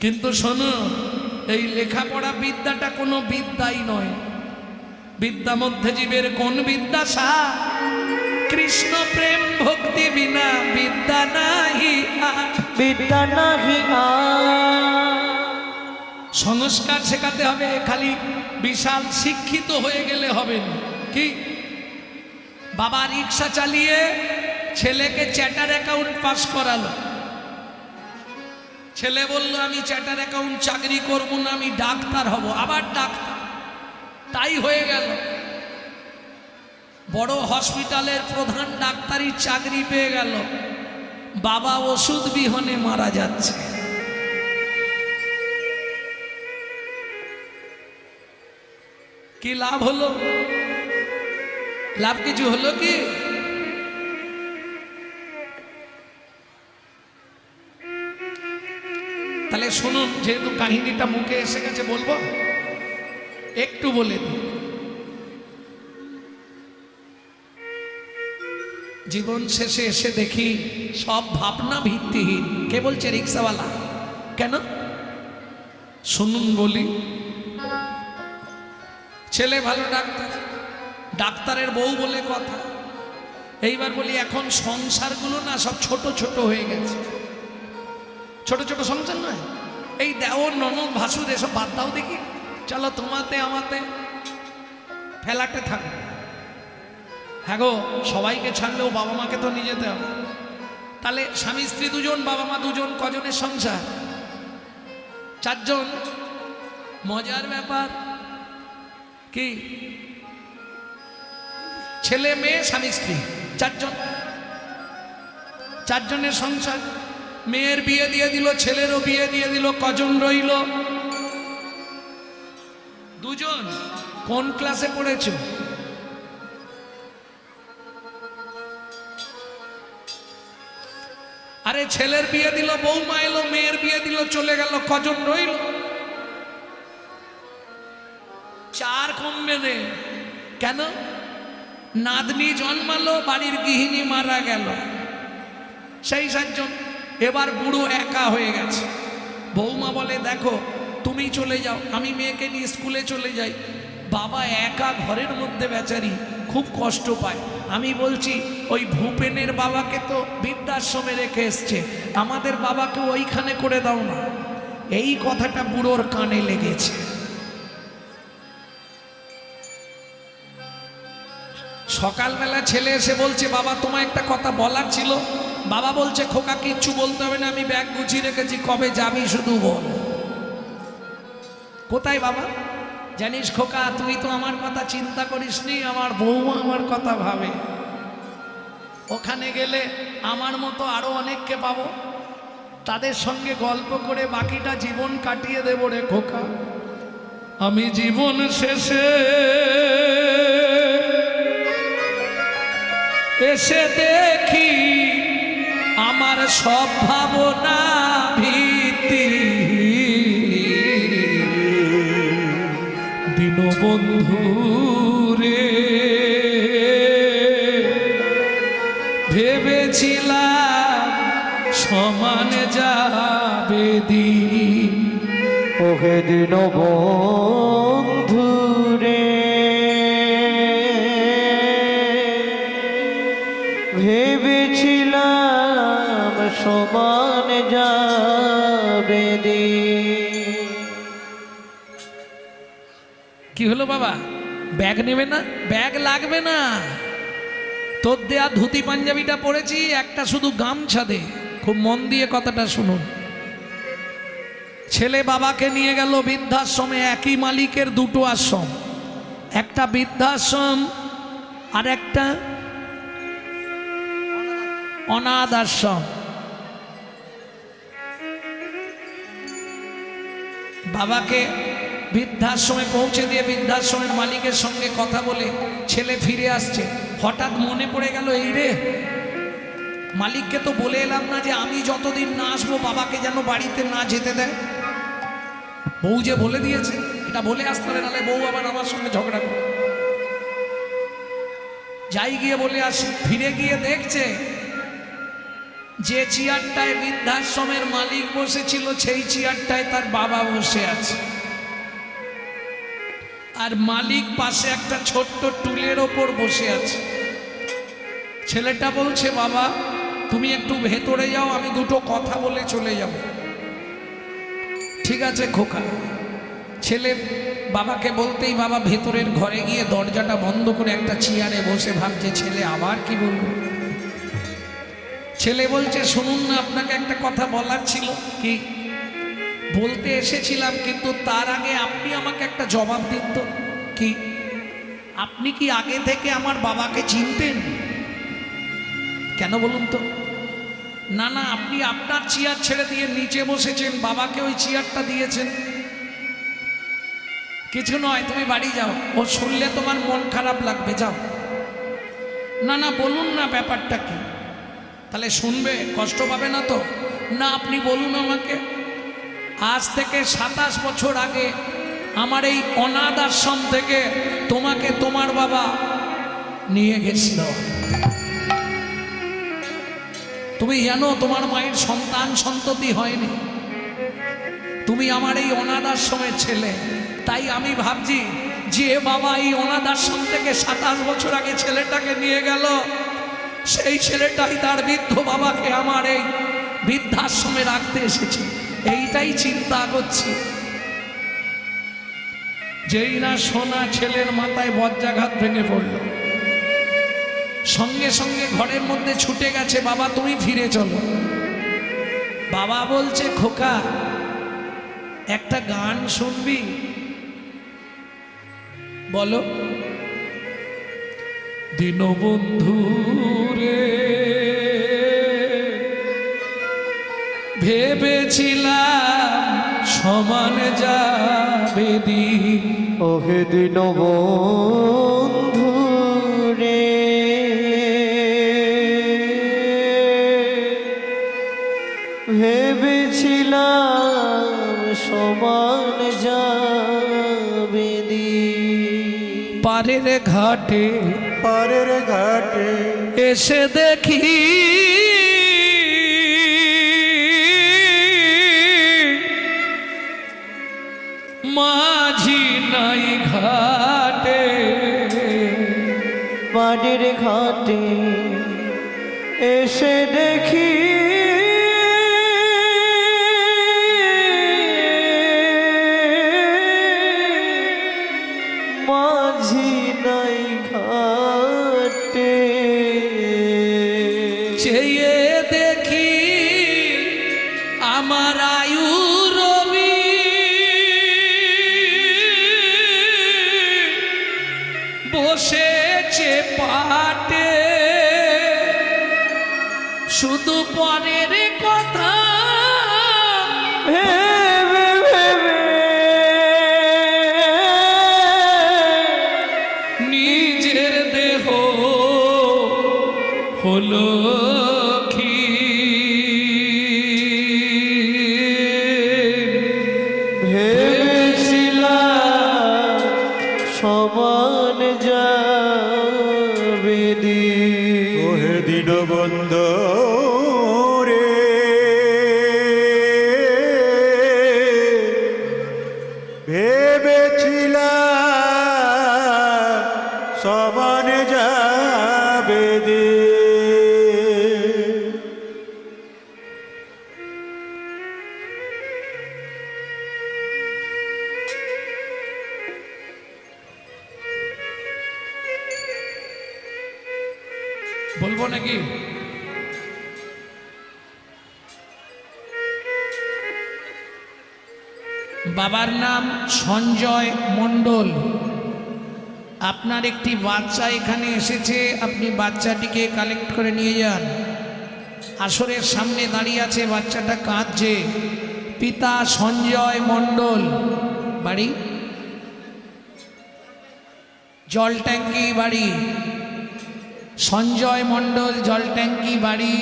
কিন্তু শোনো, এই লেখাপড়া বিদ্যাটা কোনো বিদ্যাই নয়। বিদ্যা মধ্যে জীবের কোন বিদ্যা সা? কৃষ্ণ প্রেম ভক্তি বিনা বিদ্যা নাহি আর। বিদ্যা নাহি সংস্কার শেখাতে হবে, খালি বিশাল শিক্ষিত হয়ে গেলে হবে না। কি বাবা রিক্সা চালিয়ে ছেলেকে চ্যাটার অ্যাকাউন্ট পাস করালো, ছেলে বলল আমি চ্যাটার অ্যাকাউন্ট চাকরি করব না, আমি ডাক্তার হব। আবার ডাক্তার, তাই হয়ে গেল। বড় হসপিটালের প্রধান ডাক্তারি চাকরি পেয়ে গেল, বাবা ওষুধ বিহনে মারা যাচ্ছে। কি লাভ হলো? লাভ কিছু হলো কি? তাহলে শুনুন, যেহেতু কাহিনীটা মুখে এসে গেছে বলবো, একটু বলে দিই। জীবন শেষে এসে দেখি সব ভাবনা ভিত্তিহীন। কে বলছে? রিক্সাওয়ালা। কেন? শুনুন বলি। ছেলে ভালো ডাক্তার, ডাক্তারের বউ বলে কথা। এইবার বলি এখন সংসারগুলো না সব ছোট ছোট হয়ে গেছে। ছোট ছোট সংসার নয়, এই দেওর ননদ ভাসুর এসব বাদ দাও দেখি, চলো তোমাতে আমাতে ফেলাটে থাকো। হ্যাঁ গো, সবাইকে ছাড়লেও বাবা মাকে তো নিয়ে যেতে হবে। তাহলে স্বামী স্ত্রী দুজন, বাবা মা দুজন, কজনের সংসার? 4 জন। মজার ব্যাপার কি, ছেলে মেয়ে স্বামী স্ত্রী 4 জন, 4 জনের সংসার। মেয়ের বিয়ে দিয়ে দিল, ছেলেরও বিয়ে দিয়ে দিল, কজন রইল? 2 জন। কোন ক্লাসে পড়েছো? আরে ছেলের বিয়ে দিল, বৌমা এলো, মেয়ের বিয়ে দিল, চলে গেল, কজন রইল? 4 কমবে রে। কেন? নাতনি জন্মালো, বাড়ির গৃহিণী মারা গেল, সেই 7 জন। এবার বুড়ো একা হয়ে গেছে। বৌমা বলে দেখো তুমি চলে যাও, আমি মেয়েকে নিয়ে স্কুলে চলে যাই। বাবা একা ঘরের মধ্যে বেচারি খুব কষ্ট পায়। আমি বলছি ওই ভূপেনের বাবাকে তো বৃদ্ধাশ্রমে রেখে এসছে, আমাদের বাবাকে ওইখানে করে দাও না। এই কথাটা বুড়োর কানে লেগেছে। সকালবেলা ছেলে এসে বলছে বাবা তোমায় একটা কথা বলার ছিল। বাবা বলছে খোকা কিচ্ছু বলতে হবে না, আমি ব্যাগ গুছিয়ে রেখেছি, কবে যাবি শুধু বল। কোথায় বাবা? জানিস খোকা, তুই তো আমার কথা চিন্তা করিসনি, আমার বৌমা আমার কথা ভাবে। ওখানে গেলে আমার মতো আরো অনেককে পাবো, তাদের সঙ্গে গল্প করে বাকিটা জীবন কাটিয়ে দেব রে খোকা। আমি জীবন শেষে এসে দেখি আমার সব ভাবনা ভিত্তি। দীনবন্ধু রে ভেবেছিলাম সমান যাবে দিন, ওহে দীনবন্ধু রে ভেবেছিলাম সমান যাবে দিন। কি হলো বাবা, ব্যাগ নেবে না? ব্যাগ লাগবে না, তোর দেয়া ধুতি পাঞ্জাবিটা পরেছি, একটা শুধু গামছা দে। খুব মন দিয়ে কথাটা শুনুন। ছেলে বাবাকে নিয়ে গেল বৃদ্ধাশ্রমে। একই মালিকের দুটো আশ্রম, একটা বৃদ্ধাশ্রম আর একটা অনাথ আশ্রম। বাবাকে বৃদ্ধাশ্রমে পৌঁছে দিয়ে বৃদ্ধাশ্রমের মালিকের সঙ্গে কথা বলে ছেলে ফিরে আসছে। হঠাৎ মনে পড়ে গেল, এই রে, মালিককে তো বলে এলাম না যে আমি যতদিন না আসবো বাবাকে যেন বাড়িতে না যেতে দেয়। বউ যে বলে দিয়েছে, এটা বলে আসতে হবে, নাহলে বউ আবার আমার সঙ্গে ঝগড়া করে। যাই গিয়ে বলে আসি। ফিরে গিয়ে দেখছে যে চেয়ারটায় বৃদ্ধাশ্রমের মালিক বসেছিল সেই চেয়ারটায় তার বাবা বসে আছে, আর মালিক পাশে একটা ছোট্ট টুলের ওপর বসে আছে। ছেলেটা বলছে, বাবা তুমি একটু ভেতরে যাও, আমি দুটো কথা বলে চলে যাব। ঠিক আছে খোকা। ছেলে বাবাকে বলতেই বাবা ভেতরের ঘরে গিয়ে দরজাটা বন্ধ করে একটা চেয়ারে বসে ভাবছে ছেলে আবার কি বলবো। ছেলে বলছে, শুনুন না, আপনাকে একটা কথা বলার ছিল। কি বলতে এসেছিলাম, কিন্তু তার আগে আপনি আমাকে একটা জবাব দিন তো। কি, আপনি কি আগে থেকে আমার বাবাকে চিনতেন? কেন বলুন তো? না না, আপনি আপনার চেয়ার ছেড়ে দিয়ে নিচে বসেছেন, বাবাকে ওই চেয়ারটা দিয়েছেন। কিছু নয়, তুমি বাড়ি যাও, ও শুনলে তোমার মন খারাপ লাগবে, যাও। না না, বলুন না ব্যাপারটা কি। তাহলে শুনবে, কষ্ট পাবে না তো? না, আপনি বলুন আমাকে। আজ থেকে 27 বছর আগে আমার এই অনাথ আশ্রম থেকে তোমাকে তোমার বাবা নিয়ে গেছিল। তুমি জানো তোমার মায়ের সন্তান সন্ততি হয়নি, তুমি আমার এই অনাথ আশ্রমের ছেলে। তাই আমি ভাবছি যে বাবা এই অনাথ আশ্রম থেকে 27 বছর আগে ছেলেটাকে নিয়ে গেল, সেই ছেলেটাই তার বৃদ্ধ বাবাকে আমার এই বৃদ্ধাশ্রমে রাখতে এসেছে। এইটাই চিন্তা করছি। যেই না শোনা ছেলের মাথায় বজ্রাঘাত ভেঙে পড়ল, সঙ্গে সঙ্গে ঘরের মধ্যে ছুটে গেছে, বাবা তুমি ফিরে চলো। বাবা বলছে, খোকা একটা গান শুনবি? বলো। দীনবন্ধু রে ভেবেছিলাম সমান যাবে দিন, ওহে দীনবন্ধু রে ভেবেছিলাম সমান যাবে দিন। পারের ঘাটে পারের ঘাটে এসে দেখি মাঝি নাই ঘাটে, পাড়ের ঘাটে এসে দেখি মাঝি নাই ঘাটে। চেয়ে দেখি আমার আয়ু রবি বসেছে পাটে, শুধু পরের কথা ভেবে ভেবে নিজের দেহ হলো কি। ভেবেছিলাম সমান যাবে দিন। ওহে দীনবন্ধু রে ভেবেছিলাম সমান যাবে দিন। বলবো নাকি? বাবার নাম সঞ্জয় মণ্ডল। আপনার একটি বাচ্চা এখানে এসেছে, আপনি বাচ্চাটিকে কালেক্ট করে নিয়ে যান। আসরের সামনে দাঁড়িয়ে আছে, বাচ্চাটা কাঁদছে। পিতা সঞ্জয় মণ্ডল, বাড়ি জল ট্যাঙ্কি বাড়ি। সঞ্জয় মণ্ডল, জল ট্যাঙ্কি বাড়ি।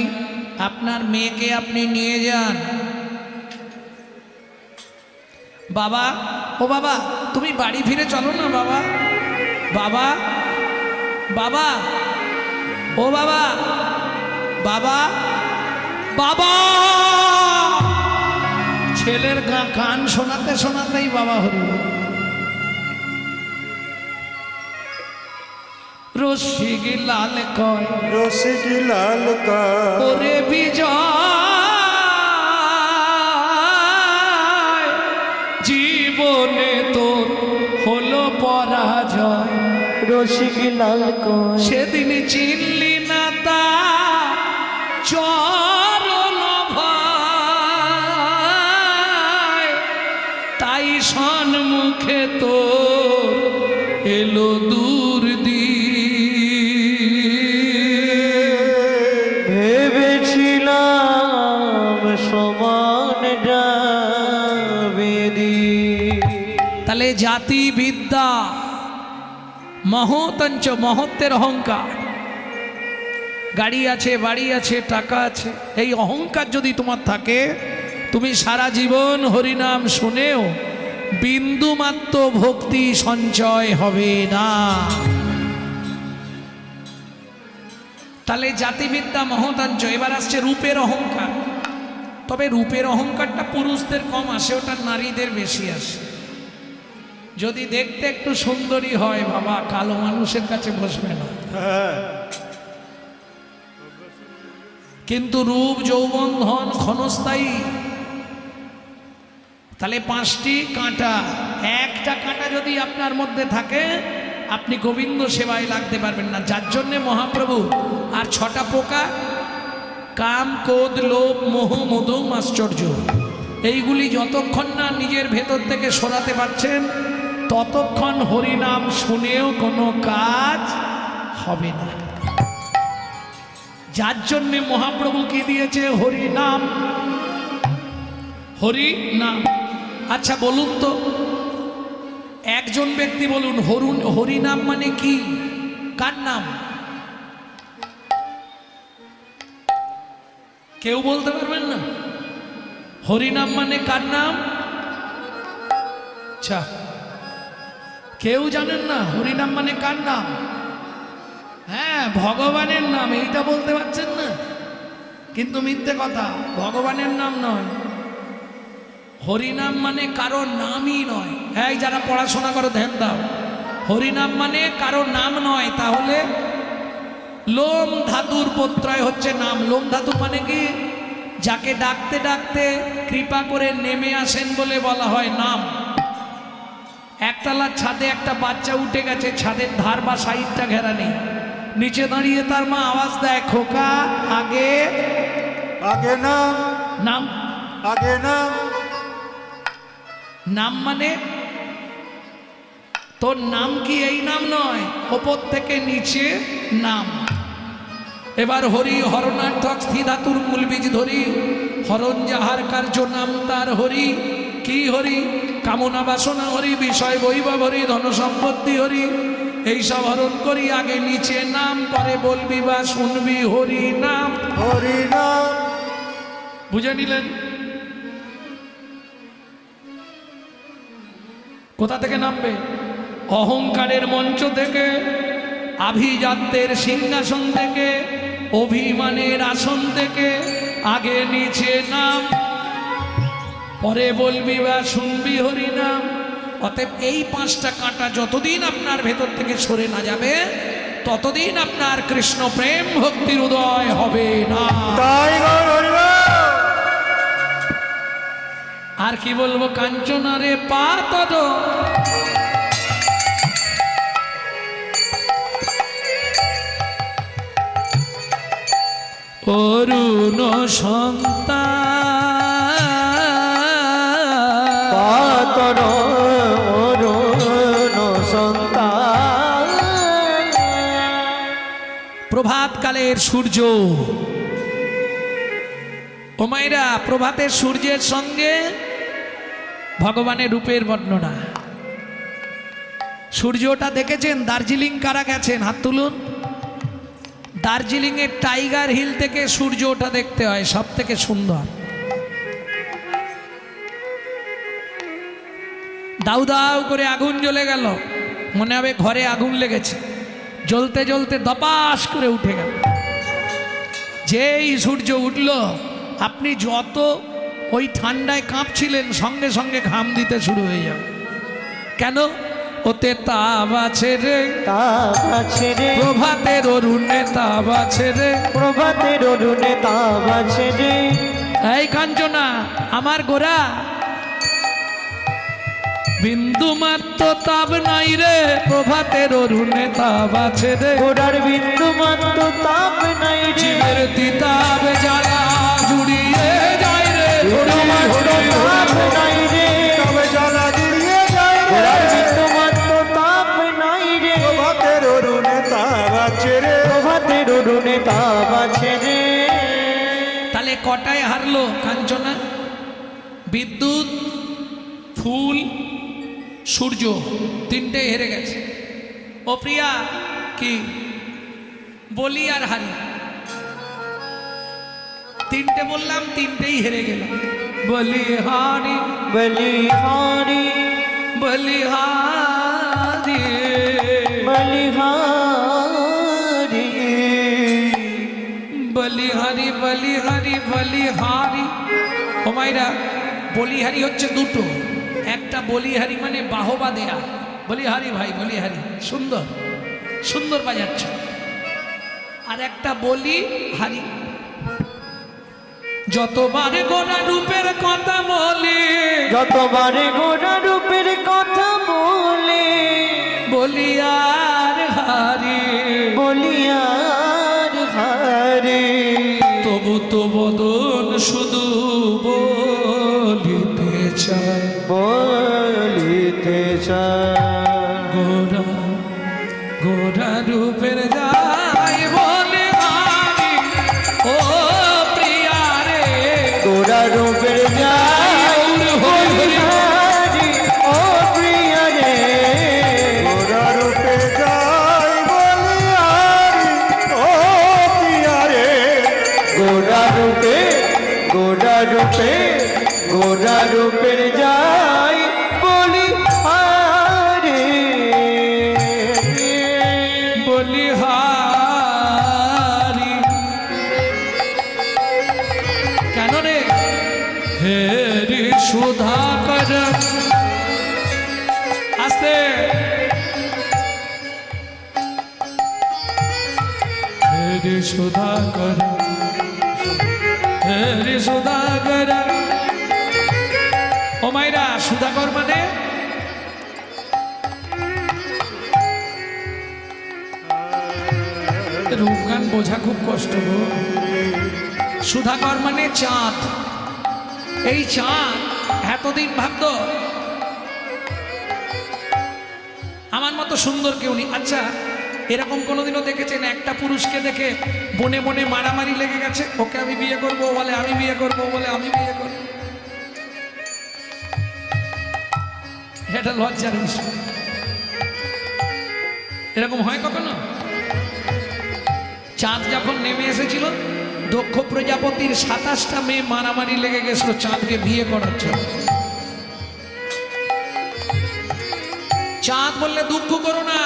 আপনার মেয়েকে আপনি নিয়ে যান। বাবা, ও বাবা, তুমি বাড়ি ফিরে চলো না বাবা। বাবা, বাবা, ও বাবা, বাবা, বাবা। ছেলের গান শোনাতে শোনাতেই বাবা হরি বল। রসিক লাল কয়, রসিক লাল কয়, ওরে বিজয়, জীবনে তোর হলো পরাজয়। রসিক লাল কয়, সেদিন চিনলি না তা চরণ ভাই, তাই সম্মুখে তোর এলো দূর ভেবেছিলাম সমান যাবে দিন। তাহলে জাতি বিদ্যা মহতঞ্চ, মহত্বের অহংকার। গাড়ি আছে, বাড়ি আছে, টাকা আছে, এই অহংকার যদি তোমার থাকে, তুমি সারা জীবন হরিনাম শুনেও বিন্দুমাত্র ভক্তি সঞ্চয় হবে না। তাহলে জাতিবিদ্যা মহতাঞ্চ। এবার আসছে রূপের অহংকার। তবে রূপের অহংকারটা পুরুষদের কম আসে, ওটা নারীদের বেশি আসে। যদি দেখতে একটু সুন্দরী হয় বাবা, কালো মানুষের কাছে বসবে না। হ্যাঁ, কিন্তু রূপ, যৌবন, ধন ক্ষণস্থায়ী। তাহলে 5টি কাঁটা, একটা কাঁটা যদি আপনার মধ্যে থাকে, আপনি গোবিন্দ সেবায় লাগতে পারবেন না। যার জন্যে মহাপ্রভু আর 6টা পোকা, কাম, ক্রোধ, লোভ, মোহ, মদ, আশ্চর্য, এইগুলি যতক্ষণ না নিজের ভেতর থেকে সরাতে পারছেন, ততক্ষণ হরিনাম শুনেও কোনো কাজ হবে না। যার জন্যে মহাপ্রভু কি দিয়েছে? হরিনাম। হরিনাম। আচ্ছা বলুন তো, একজন ব্যক্তি বলুন, হরিনাম মানে কি? কার নাম? কেউ বলতে পারবেন না? হরিনাম মানে কার নাম? আচ্ছা, কেউ জানেন না হরিনাম মানে কার নাম? হ্যাঁ, ভগবানের নাম। এইটা বলতে পারছেন না, কিন্তু মিথ্যে কথা, ভগবানের নাম নয়। হরিনাম মানে কারো নামই নয়। এই যারা পড়াশোনা করো ধ্যান দাও, হরিনাম মানে কারো নাম নয়। তাহলে লোম ধাতুর প্রত্যয় হচ্ছে নাম। লোম ধাতু মানে কি? যাকে ডাকতে ডাকতে কৃপা করে নেমে আসেন বলে বলা হয় নাম। একতলার ছাদে একটা বাচ্চা উঠে গেছে, ছাদের ধার বা সাইডটা ঘেরা নেই, নিচে দাঁড়িয়ে তার মা আওয়াজ দেয়, খোকা আগে। আগে নাম, নাম, আগে নাম। নাম মানে তোর নাম কি? এই নাম নয়, ওপর থেকে নিচে নাম। এবার হরি হরণার্থক স্থিধাতুর মূল বীজ ধরি, হরণ যাহার কার্য নাম তার হরি। কি হরি? কামনা বাসনা হরি, বিষয় বৈভব হরি, ধন সম্পত্তি হরি, এইসব হরণ করি। আগে নিচে নাম, পরে বলবি বা শুনবি হরি নাম। হরি নাম। বুঝে নিলেন? কোথা থেকে নামবে? অহংকারের মঞ্চ থেকে, আভিজাত্যের সিংহাসন থেকে, অভিমানের আসন থেকে। আগে নিচে নাম, পরে বলবি বা শুনবি হরি নাম। অতএব এই 5টা কাঁটা যতদিন আপনার ভেতর থেকে সরে না যাবে, ততদিন আপনার কৃষ্ণ প্রেম ভক্তির উদয় হবে না। তাই গৌর হরি বল। আর কি বলবো? কাঞ্চনারে পাতদ, অরুণ সন্তান, পাতর সন্তান। প্রভাতকালের সূর্য, ও মায়েরা, প্রভাতের সূর্যের সঙ্গে ভগবানের রূপের বর্ণনা। সূর্যটা দেখেছেন? দার্জিলিং কারা গেছেন হাত তুলুন। দার্জিলিং এর টাইগার হিল থেকে সূর্য ওঠা দেখতে হয়, সব থেকে সুন্দর। দাউ দাউ করে আগুন জ্বলে গেল, মনে হবে ঘরে আগুন লেগেছে, জ্বলতে জ্বলতে দপাস করে উঠে গেল। যেই সূর্য উঠল, আপনি যত ওই ঠান্ডায় কাঁপছিলেন সঙ্গে সঙ্গে ঘাম দিতে শুরু হয়ে যাবে। কেন? ওতে তাপ আছে রে, তাপ আছে রে, প্রভাতের অরুণে তাপ আছে রে। প্রভাতের অরুণে তাপ আছে রে। এই কাঞ্চনা আমার গোরা, বিন্দু মাত্র তাপ নাই রে, প্রভাতের অরুণে তাপ আছে রে। গোড়ার বিন্দু মাত্র তাপ নাই রে, জীবের তিতাব জ্বালা জুড়িয়ে যায় রে। বিন্দু মাত্র তাপ নাই রে, তবে জ্বালা জুড়িয়ে যায় রে। গোড়ার বিন্দু মাত্র তাপ নাই রে, প্রভাতের অরুণে তাপ আছে রে। প্রভাতের অরুণে তাপ আছে রে। তাহলে কটায় হারলো কাঞ্চনা? বিদ্যুৎ, ফুল, সূর্য, তিনটে হেরে গেছে। ও প্রিয়া, কি বলি আর হারি? তিনটে বললাম, তিনটেই হেরে গেল। বলি হারি, বলিহারি বলিহারি, বলিহারি, বলিহারি, বলিহারি, বলিহারি। ও মাইরা, বলিহারি হচ্ছে দুটো। একটা বলিহারি মানে বাহবা দেয়া, বলিহারি ভাই বলিহারি, সুন্দর সুন্দর বাজাচ্ছ। আর একটা বলি হারি। যতবারে গোরা রূপের কথা বলে, যতবারে গোড়া রূপের কথা বলে, বলি আর হারি, বলিয়ার হারে, তবু তো বদন শুধু বলিতে চায়। বলিতে চায়। গোরা গোরা রূপের যাই বলে হারি, ও প্রিয়া রে। গোড়া রূপের যাই বলিহারি, ও প্রিয়া রে। গোরা রূপে যায় বলিহারি, ও প্রিয়া রে। গোড়া রূপে, গোড়া রূপে, গোড়া রূপের যাই বলি হারে। বলিহারি কেন রে? হেরি সুধাকর, আস্তে। হেরি সুধাকর, হেরি সুধাকর। ও মাইরা, সুধাকর মানে রূপগান বোঝা খুব কষ্ট গো। সুধাকর মানে চাঁদ। এই চাঁদ এতদিন ভাবতো আমার মতো সুন্দর কেউ নেই। আচ্ছা, এরকম কোনোদিনও দেখেছেন একটা পুরুষকে দেখে বনে বনে মারামারি লেগে গেছে? ওকে আমি বিয়ে করবো, ও বলে আমি বিয়ে করবো, ও বলে আমি বিয়ে করবো। এটা লজ্জার বিষয়। এরকম হয় কখনো? চাঁদ যখন নেমে এসেছিল, দক্ষ প্রজাপতির 27টা মেয়ে মারামারি লেগে গেছিল চাঁদকে বিয়ে করার জন্য। চাঁদ বললে দুঃখ করো না,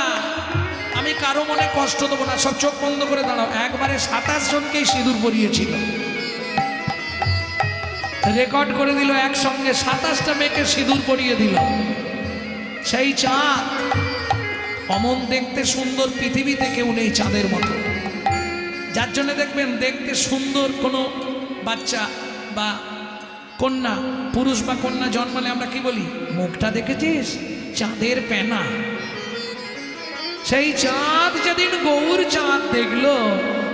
আমি কারো মনে কষ্ট দেবো না, সব চোখ বন্ধ করে দাঁড়াও। একবারে 27 জনকেই সিঁদুর পরিয়েছিল, রেকর্ড করে দিল, একসঙ্গে 27টা মেয়েকে সিঁদুর পরিয়ে দিল। সেই চাঁদ অমন দেখতে সুন্দর পৃথিবীতে কেউ নেই চাঁদের মতো। যার জন্য দেখবেন দেখতে সুন্দর কোনো বাচ্চা বা কন্যা, পুরুষ বা কন্যা জন্মালে আমরা কি বলি? মুখটা দেখেছিস? চাঁদের পেনা। সেই চাঁদ যেদিন গৌর চাঁদ দেখলো,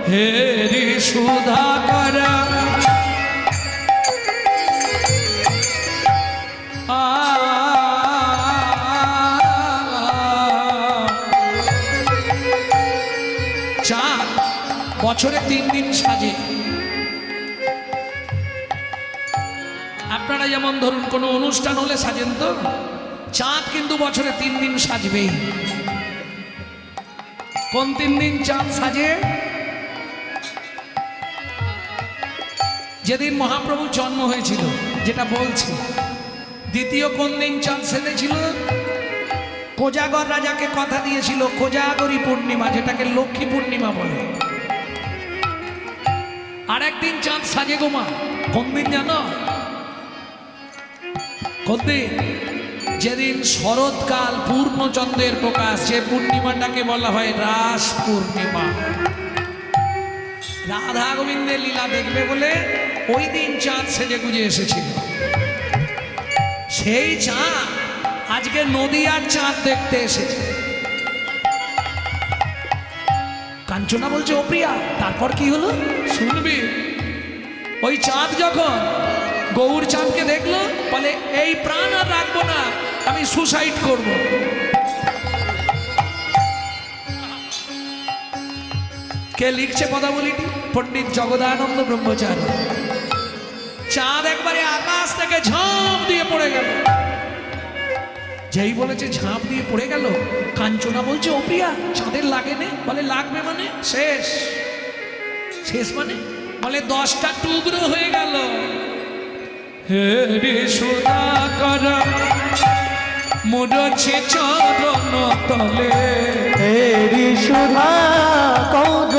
হে রে সুধাকর, বছরে 3 দিন সাজে। আপনারা যেমন ধরুন কোনো অনুষ্ঠান হলে সাজেন, তো চাঁদ কিন্তু বছরে 3 দিন সাজবেই। কোন 3 দিন চাঁদ সাজে? যেদিন মহাপ্রভুর জন্ম হয়েছিল, যেটা বলছি। দ্বিতীয় কোন দিন চাঁদ সেজেছিল? কোজাগর রাজাকে কথা দিয়েছিল কোজাগরী পূর্ণিমা, যেটাকে লক্ষ্মী পূর্ণিমা বলে। আর একদিন চাঁদ সাজে গোমা, কোন দিন জানো? কোন দিন? যেদিন শরৎকাল পূর্ণচন্দ্রের প্রকাশ, যে পূর্ণিমাটাকে বলা হয় রাস পূর্ণিমা। রাধা গোবিন্দের লীলা দেখবে বলে ওই দিন চাঁদ সেজে গুজে এসেছিল। সেই চাঁদ আজকে নদিয়ার চাঁদ দেখতে এসেছে। কাঞ্চনা বলছে, ও প্রিয়া, তারপর কি হলো শুনবি। ওই চাঁদ যখন গৌর চাঁদকে দেখলো, বলে এই প্রাণ আর রাখবো না, আমি সুসাইড করব। কে লিখছে পদাবলীটি? পণ্ডিত জগদানন্দ ব্রহ্মচারী। চাঁদ একবারে আকাশ থেকে ঝাঁপ দিয়ে পড়ে গেল। যেই বলেছে ঝাঁপ দিয়ে পড়ে গেল, কাঞ্চনা বলছে, ও প্রিয়া, চাঁদের লাগে নে? বলে লাগবে মানে শেষ। শেষ মানে? বলে 10টা টুকরো হয়ে গেল। হে রে সুধাকর মুরছে চরণ তলে, হেরি সুধা কৌর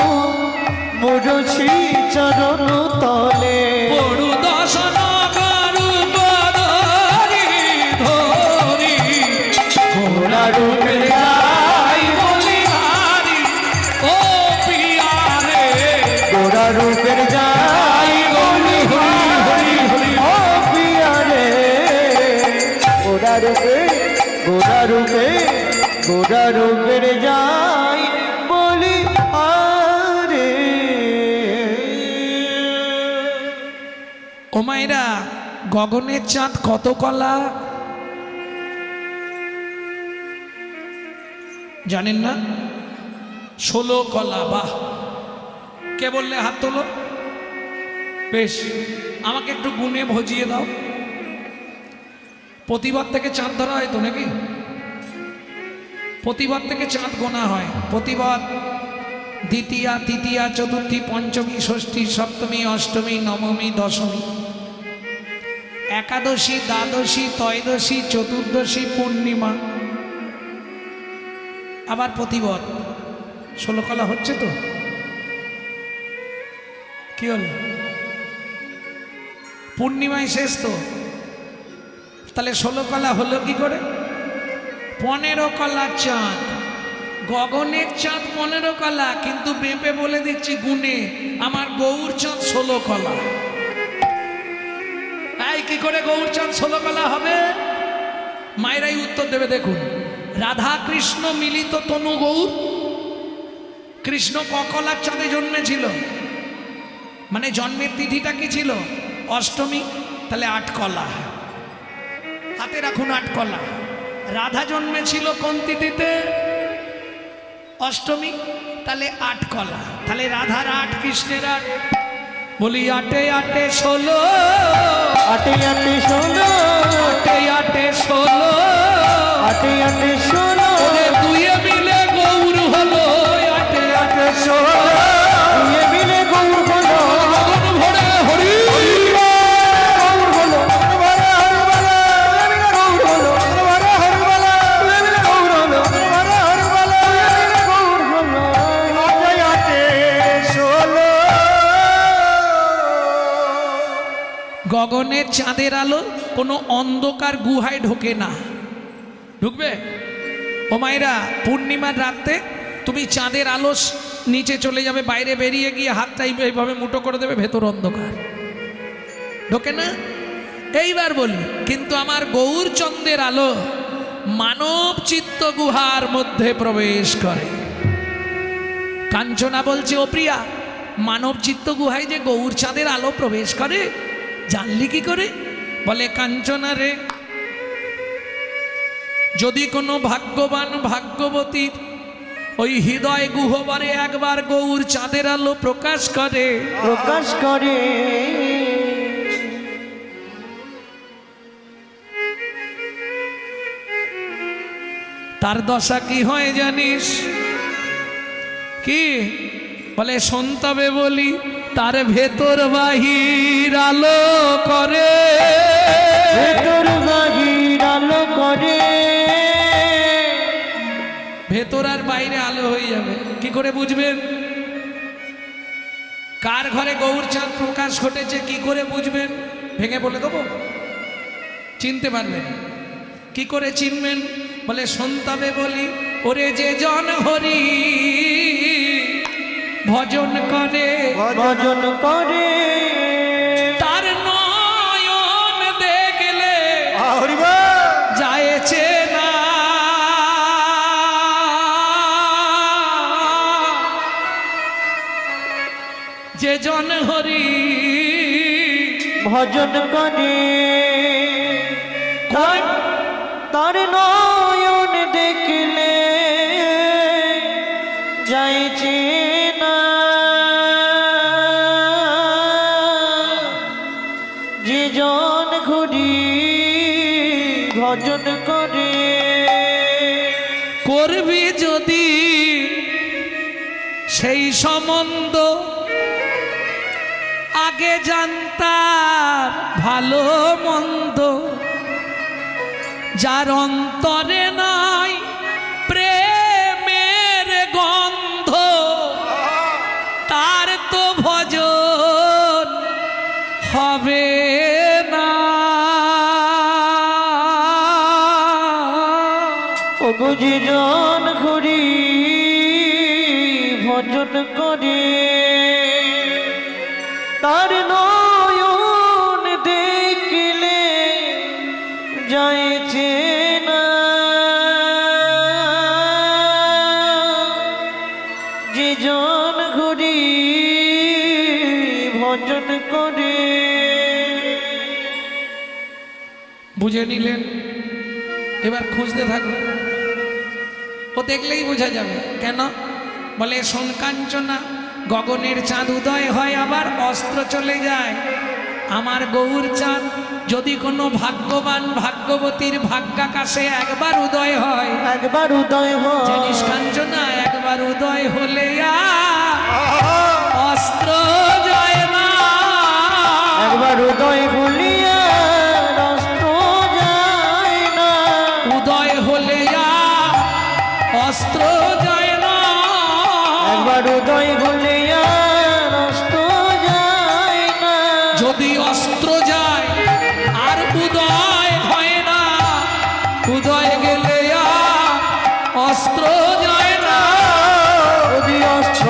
মুরছি চরণ তলে, পড়ু দশন করু বদরি ধরি, ঘোড়া রূপে যাই বলি হারি ও প্রিয়া রে, ঘোড়া রূপের যাই বলি হরি হরি হরি ও প্রিয়া রে, ঘোড়া রূপে ঘোড়া রূপে ঘোড়া রূপের যাই বলি আরে। ও মায়েরা, গগনের চাঁদ কত কলা জানেন না? 16 কলা। বাহ! কে বললে হাত তোলো। বেশ, আমাকে একটু গুনে ভজিয়ে দাও। প্রতিবার থেকে চাঁদ ধরা হয় তো নাকি? প্রতিবার থেকে চাঁদ গোনা হয়। প্রতিবার দ্বিতীয়া, তৃতীয়া, চতুর্থী, পঞ্চমী, ষষ্ঠী, সপ্তমী, অষ্টমী, নবমী, দশমী, একাদশী, দ্বাদশী, ত্রয়োদশী, চতুর্দশী, পূর্ণিমা, আবার প্রতিবার 16 কলা হচ্ছে তো। কি হলো? পূর্ণিমায় শেষ তো, তাহলে 16 কলা হলো কি করে? 15 কলা চাঁদ। গগনের চাঁদ 15 কলা, কিন্তু বেঁপে বলে দিচ্ছি গুনে, আমার গৌর চাঁদ 16 কলা। এই কি করে গৌর চাঁদ 16 কলা হবে? মায়েরাই উত্তর দেবে। দেখুন, রাধা কৃষ্ণ মিলিত তনু গৌর। কৃষ্ণ কলার চাঁদে জন্মেছিল, মানে জন্মের তিথিটা কি ছিল? অষ্টমী, তাহলে 8 কলা। হাতে রাখুন 8 কলা। রাধা জন্মেছিল কোন তিথিতে? অষ্টমী, তাহলে 8 কলা। তাহলে রাধার 8, কৃষ্ণের 8। বলি 8 8 16, 8 8 16, 8 8 16, 8 8 16, ওরে দুয়ে মিলে গৌর হলো 8 8 16। দুয়ে মিলে গৌর হলো, গগন ভরে হরি গৌর হলো, গৌর হলো, গৌর হলো, গৌর হলো। গগনের চাঁদের আলো কোনো অন্ধকার গুহায় ঢোকে না। ঢুকবে? ও মায়েরা, পূর্ণিমার রাতে তুমি চাঁদের আলো নিচে চলে যাবে, বাইরে বেরিয়ে গিয়ে হাতটা এইভাবে মুঠো করে দেবে, ভেতর অন্ধকার, ঢোকে না। এইবার বলি, কিন্তু আমার গৌরচন্দ্রের আলো মানব চিত্ত গুহার মধ্যে প্রবেশ করে। কাঞ্চনা বলছে, ও প্রিয়া, মানব চিত্ত গুহায় যে গৌর চাঁদের আলো প্রবেশ করে, জানলি কি করে? বলে, কাঞ্চনা রে, যদি কোনো ভাগ্যবান ভাগ্যবতীর ওই হৃদয় গুহবারে একবার গৌর চাঁদের আলো প্রকাশ করে। প্রকাশ করে তার দশা কি হয় জানিস? কি বলে? সন্তবে বলি তার ভেতর বাহির আলো করে। ভেতর বাহির আলো করে। ভেতর আর বাইরে আলো হয়ে যাবে, কি করে বুঝবেন? কার ঘরে গৌর চাঁদ প্রকাশ ঘটেছে কি করে বুঝবেন? ভেঙে বলে দেবো, চিনতে পারবেন। কি করে চিনবেন? বলে সন্তাবে বলি ওরে যে জন হরি ভজন করে, ভজন করে তার নয়ন দেখলে যায়ছে না। যে জন হরি ভজন করে তার নয়ন দেখলে যাইছে না। যে জন ঘুরি ভজন করে করবি যদি সেই সম্বন্ধ আগে জানতার ভালো মন্দ। যার অন্তরে নাই প্রেমের গন্ধ তার তো ভজন হবে না। ওগো যে জন ঘুরি ভজন করে তার নয়ন দেখলে যাইছে না। যে জন ঘুরি ভজন করে। বুঝে নিলেন? এবার খুঁজতে থাকবেন, ও দেখলেই বোঝা যাবে। কেন? বলে সোন কাঞ্চনা গগনের চাঁদ উদয় হয় আবার অস্ত্র চলে যায়। আমার গৌর চাঁদ যদি কোনো ভাগ্যবান ভাগ্যবতীর ভাগ্যাকাশে একবার উদয় হয়, একবার উদয় জানিস হয় কাঞ্চনা, একবার উদয় হলে অস্ত্র যায় না। একবার উদয় বলিয়া অস্ত্র যায় না। উদয় হলে অস্ত্র যায় না। একবার উদয় বলিয়া অস্ত্র যায় না। যদি অস্ত্র যায় আর উদয় হয় না, উদয় গেলে অস্ত্র যায় না। যদি অস্ত্র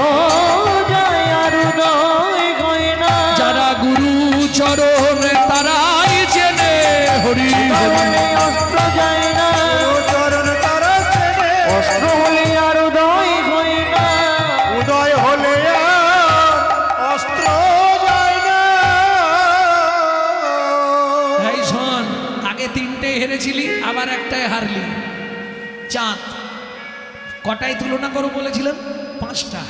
যায় আর উদয় হয় না। যারা গুরু চরণ তারাই চেনে হরি তাহলে অস্ত্র যায় না। চরণ তারা চেনে। অস্ত্র হলে আর উদয় হয় না। উদয় হলে অস্ত্র যায় না। এই শোন, আগে তিনটে হেরেছিলি আবার একটাই হারলি। চাঁদ কটাই তুলনা করো বলেছিলাম? 5টা।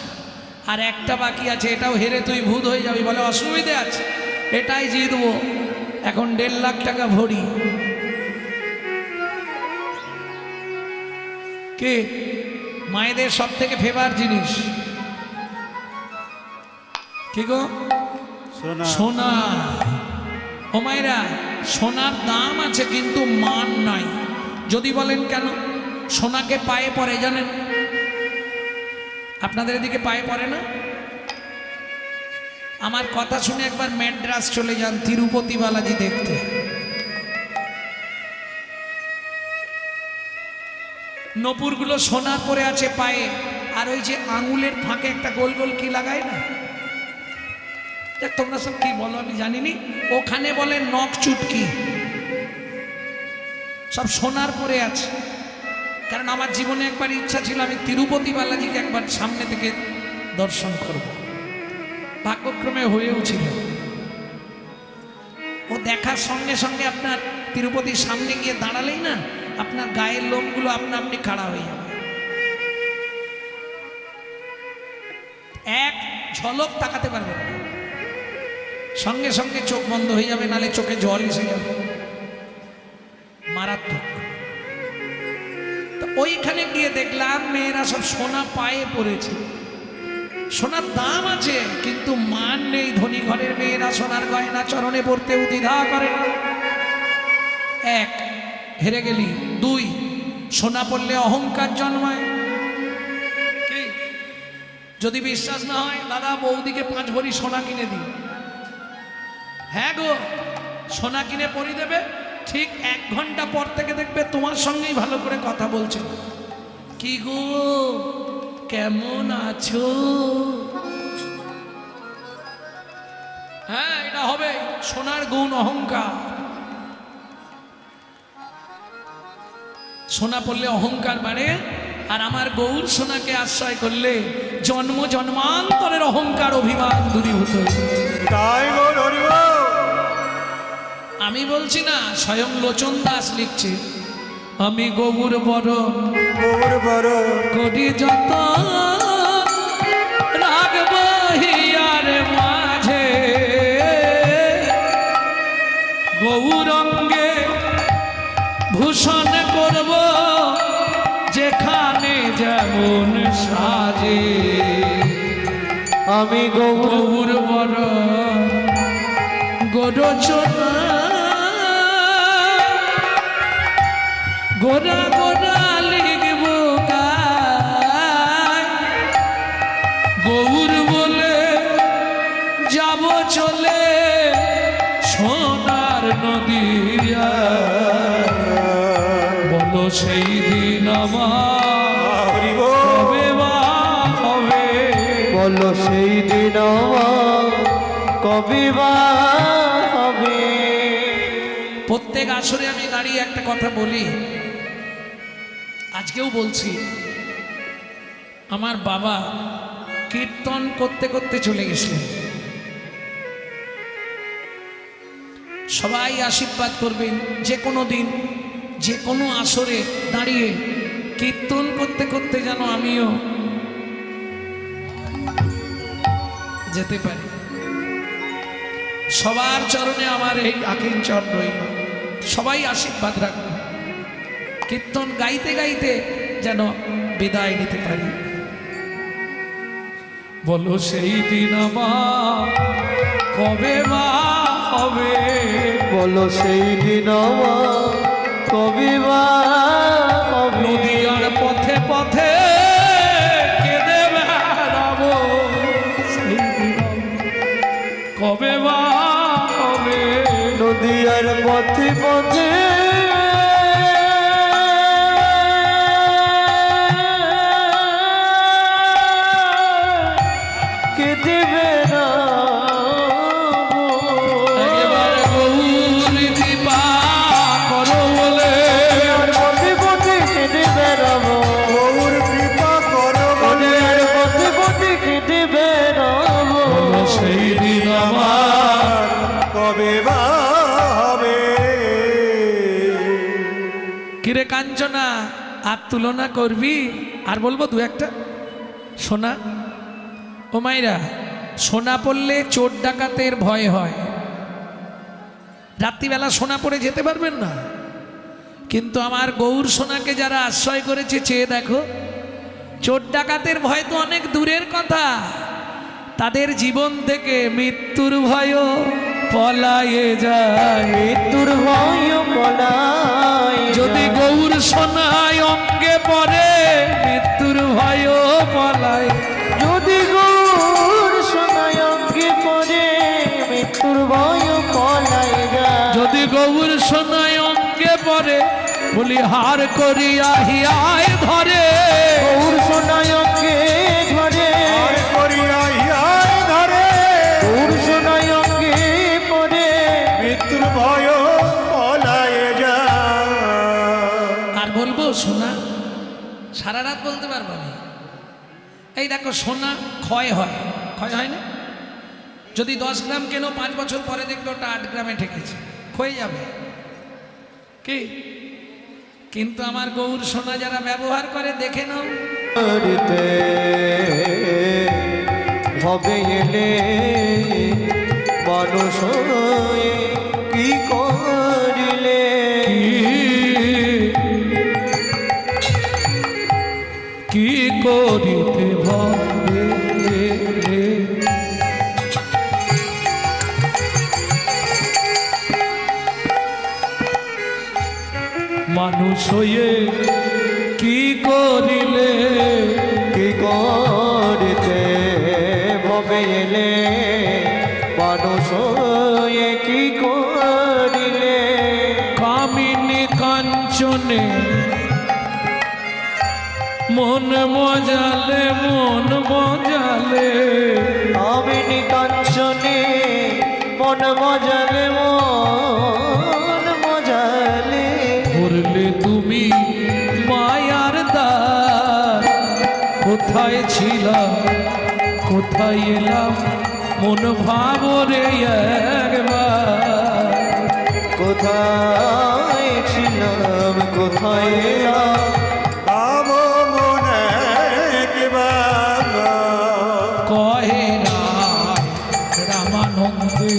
আর একটা বাকি আছে, এটাও হেরে তুই ভূত হয়ে যাবি। বলে অসুবিধে আছে, এটাই জিতবো। এখন 1.5 লাখ টাকা ভরি। কে মায়েদের সব থেকে ফেভার জিনিস কি গো? সোনা। ও মায়েরা, সোনার দাম আছে কিন্তু মান নাই। যদি বলেন কেন? সোনাকে পায়ে পরে, জানেন? আপনাদের এদিকে পায়ে পড়ে না? আমার কথা শুনে একবার ম্যাড্রাস চলে যান তিরুপতি বালাজি দেখতে। নপুরগুলো সোনার পরে আছে পায়ে, আর ওই যে আঙুলের ফাঁকে একটা গোল গোল কি লাগায় না, দেখ তোমরা সব কি বলো আমি জানিনি, ওখানে বলে নখ চুটকি। সব সোনার পরে আছে। কারণ আমার জীবনে একবার ইচ্ছা ছিল আমি তিরুপতি বালাজিকে একবার সামনে থেকে দর্শন করব, ভাগ্যক্রমে হয়েও ছিল। ও দেখার সঙ্গে সঙ্গে আপনার তিরুপতির সামনে গিয়ে দাঁড়ালেই না আপনার গায়ের লোমগুলো আপনা আপনি খাড়া হয়ে যাবে। এক ঝলক তাকাতে পারবেন না, সঙ্গে সঙ্গে চোখ বন্ধ হয়ে যাবে, নালে চোখে জল এসে যাবে, মারাত্মক। তো ওইখানে গিয়ে দেখলাম মেয়েরা সব সোনা পায়ে পড়েছে। সোনার দাম আছে কিন্তু মান নেই। ধনী ঘরের মেয়েরা সোনার গয়না চরণে পড়তে দ্বিধা করে না। এক, হেরে গেলি। দুই, সোনা পড়লে অহংকার জন্মায়। কি যদি বিশ্বাস না হয় দাদা বৌদিকে 5 ভরি সোনা কিনে দিই। হ্যাঁ গো, সোনা কিনে পরি দেবে, ঠিক 1 ঘন্টা পর থেকে দেখবে তোমার সঙ্গেই ভালো করে কথা বলছে। কি গো কেমন আছো? হ্যাঁ, এটা হবে সোনার গুণ, অহংকার। সোনা পড়লে অহংকার বাড়ে, আর আমার গৌর সোনাকে আশ্রয় করলে জন্ম জন্মান্তরের অহংকার অভিমান দূরীভূত। তাই গো হরি বল। আমি বলছি না, স্বয়ং লোচন দাস লিখছে, আমি গৌর বড় গৌর বড় করি যত রাগব হিয়ার মাঝে, গৌরঙ্গে ভূষণ করব যেখানে যেমন সাজে। আমি গৌর গৌর বড় গোরচনা গোরা গোরা লিখব গায়, গৌর বলে যাব চলে সোনার নদিয়া। বলো সেই দিন আমার হরি বল। কবে বা হবে? বলো সেই দিন আমার কবে বা হবে? প্রত্যেক আসরে আমি দাঁড়িয়ে একটা কথা বলি, আজকেও বলছি। আমার বাবা কীর্তন করতে করতে চলে গেছিলেন। সবাই আশীর্বাদ করবেন, যে কোনো দিন যে কোনো আসরে দাঁড়িয়ে কীর্তন করতে করতে যেন আমিও যেতে পারি। সবার চরণে আমার এই আকিঞ্চন রইল, সবাই আশীর্বাদ রাখবে। কীর্তন গাইতে গাইতে যেন বিদায় নিতে পারি। বলো সেই দিন আমার কবে বা হবে? বলো সেই দিন আমার কবে বা হবে? নদীয়ার পথে পথে কেঁদে বেড়াবো, সেই দিন কবে বা হবে? নদীয়ার পথে পথে কেঁদে বেড়াবো। একেবারে গৌর কৃপা করো বলে আর পথে পথে কেঁদে বেড়াবো। গৌর কৃপা করো বলে নদীয়ার পথে পথে কেঁদে বেড়াবো। বলো সেই দিন আমার কবে বা হবে? কিরে কাঞ্চনা, আর তুলনা করবি? আর বলবো দু একটা। সোনা ও মাইরা, সোনা পড়লে চোর ডাকাতের ভয় হয়। রাত্রিবেলা সোনা পরে যেতে পারবেন না, কিন্তু আমার গৌর সোনাকে যারা আশ্রয় করেছে চেয়ে দেখো, চোর ডাকাতের ভয় তো অনেক দূরের কথা, তাদের জীবন থেকে মৃত্যুর ভয়ও পলায়ে যায়। মৃত্যুর ভয় পলায় যদি যায়। গৌর সোনায় অঙ্গে পড়ে মৃত্যুর ভয়ও পলায়। যদি গৌর সোনায় অঙ্গে পড়ে মৃত্যুর ভয় পলায় যায়। যদি গৌর সোনায় অঙ্গে পড়ে বলি হার করিয়া হিয়ায় ধরে। গৌর সোনায় অঙ্গে ধরে আর করিয়া হিয়ায় ধরে গৌর সোনায় অঙ্গে পড়ে মৃত্যুর ভয় পলায়ে যায়। আর বলবো সোনা সারা রাত বলতে পারবো না। এই দেখো সোনা ক্ষয় হয়, ক্ষয় হয় না? যদি 10 গ্রাম কেন 5 বছর পরে দেখবে ওটা 8 গ্রামে ঠেকেছে, ক্ষয়ে যাবে কি? কিন্তু আমার গৌর সোনা যারা ব্যবহার করে দেখে নাও, হরিতে ভবে এলে মানুষ হয়ে কি করিলে কি করিতে ভবে মানুষ হয়ে কি করিলে কি করিতে ভবে এলে মানুষ হয়ে কি করিলে কামিনী কাঞ্চনে মন মজালে মন মজালে কামিনী কাঞ্চনে মন মজালে মন মজালে করলে তুমি মায়ার দ্বার কোথায় ছিলাম কোথায় এলাম মন ভাবরে একবার কোথায় ছিলাম কোথায় এলাম পাব মনে একবার কহে রায় রামানন্দে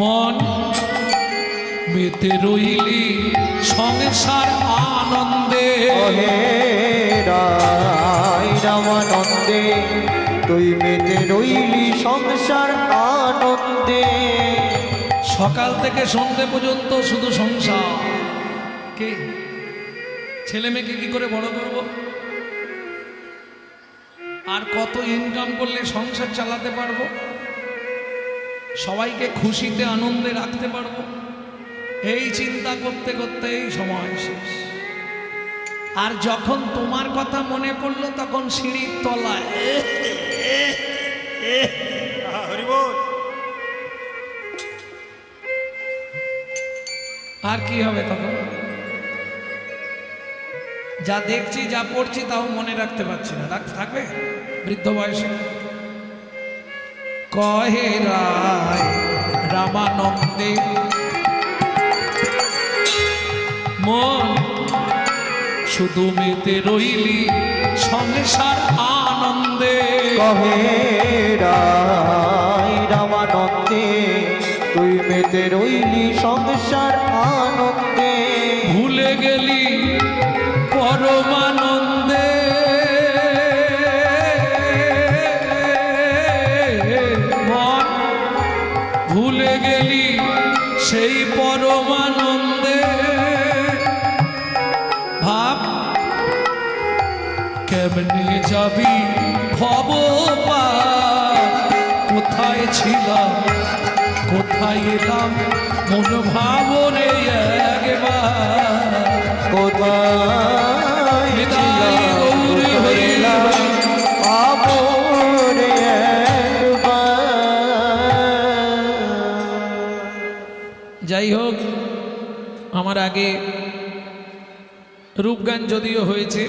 মন মেতে রইলি সংসার আনন্দে হে রায় রামানন্দে তুই মেতে রইলি সংসার আনন্দে সকাল থেকে সন্ধে পর্যন্ত শুধু সংসার কে ছেলে মেয়েকে কি করে বড় করব আর কত ইনকাম করলে সংসার চালাতে পারবো সবাইকে খুশিতে আনন্দে রাখতে পারবো এই চিন্তা করতে করতে এই সময় শেষ আর যখন তোমার কথা মনে পড়লো তখন সিঁড়ির তলায় হরি বল আর কি হবে তখন যা দেখছি যা পড়ছি তাও মনে রাখতে পারছি না থাকবে বৃদ্ধ বয়সে কহে রায় রামানন্দে মন শুধু মেতে রইলি সংসার আনন্দে কহে রায় রামানন্দে তুই মেতে রইলি সংসার আনন্দে ভুলে গেলি পরমানন্দে মন ভুলে গেলি সেই পরমানন্দে ভাব কেমনে যাবি ভব পার কোথায় ছিলাম কোথায় এলাম মন ভাবরে একবার কোথায় হৃদয় গৌরী হরি পাবো রে একবার। যাই হোক আমার আগে রূপগান যদিও হয়েছে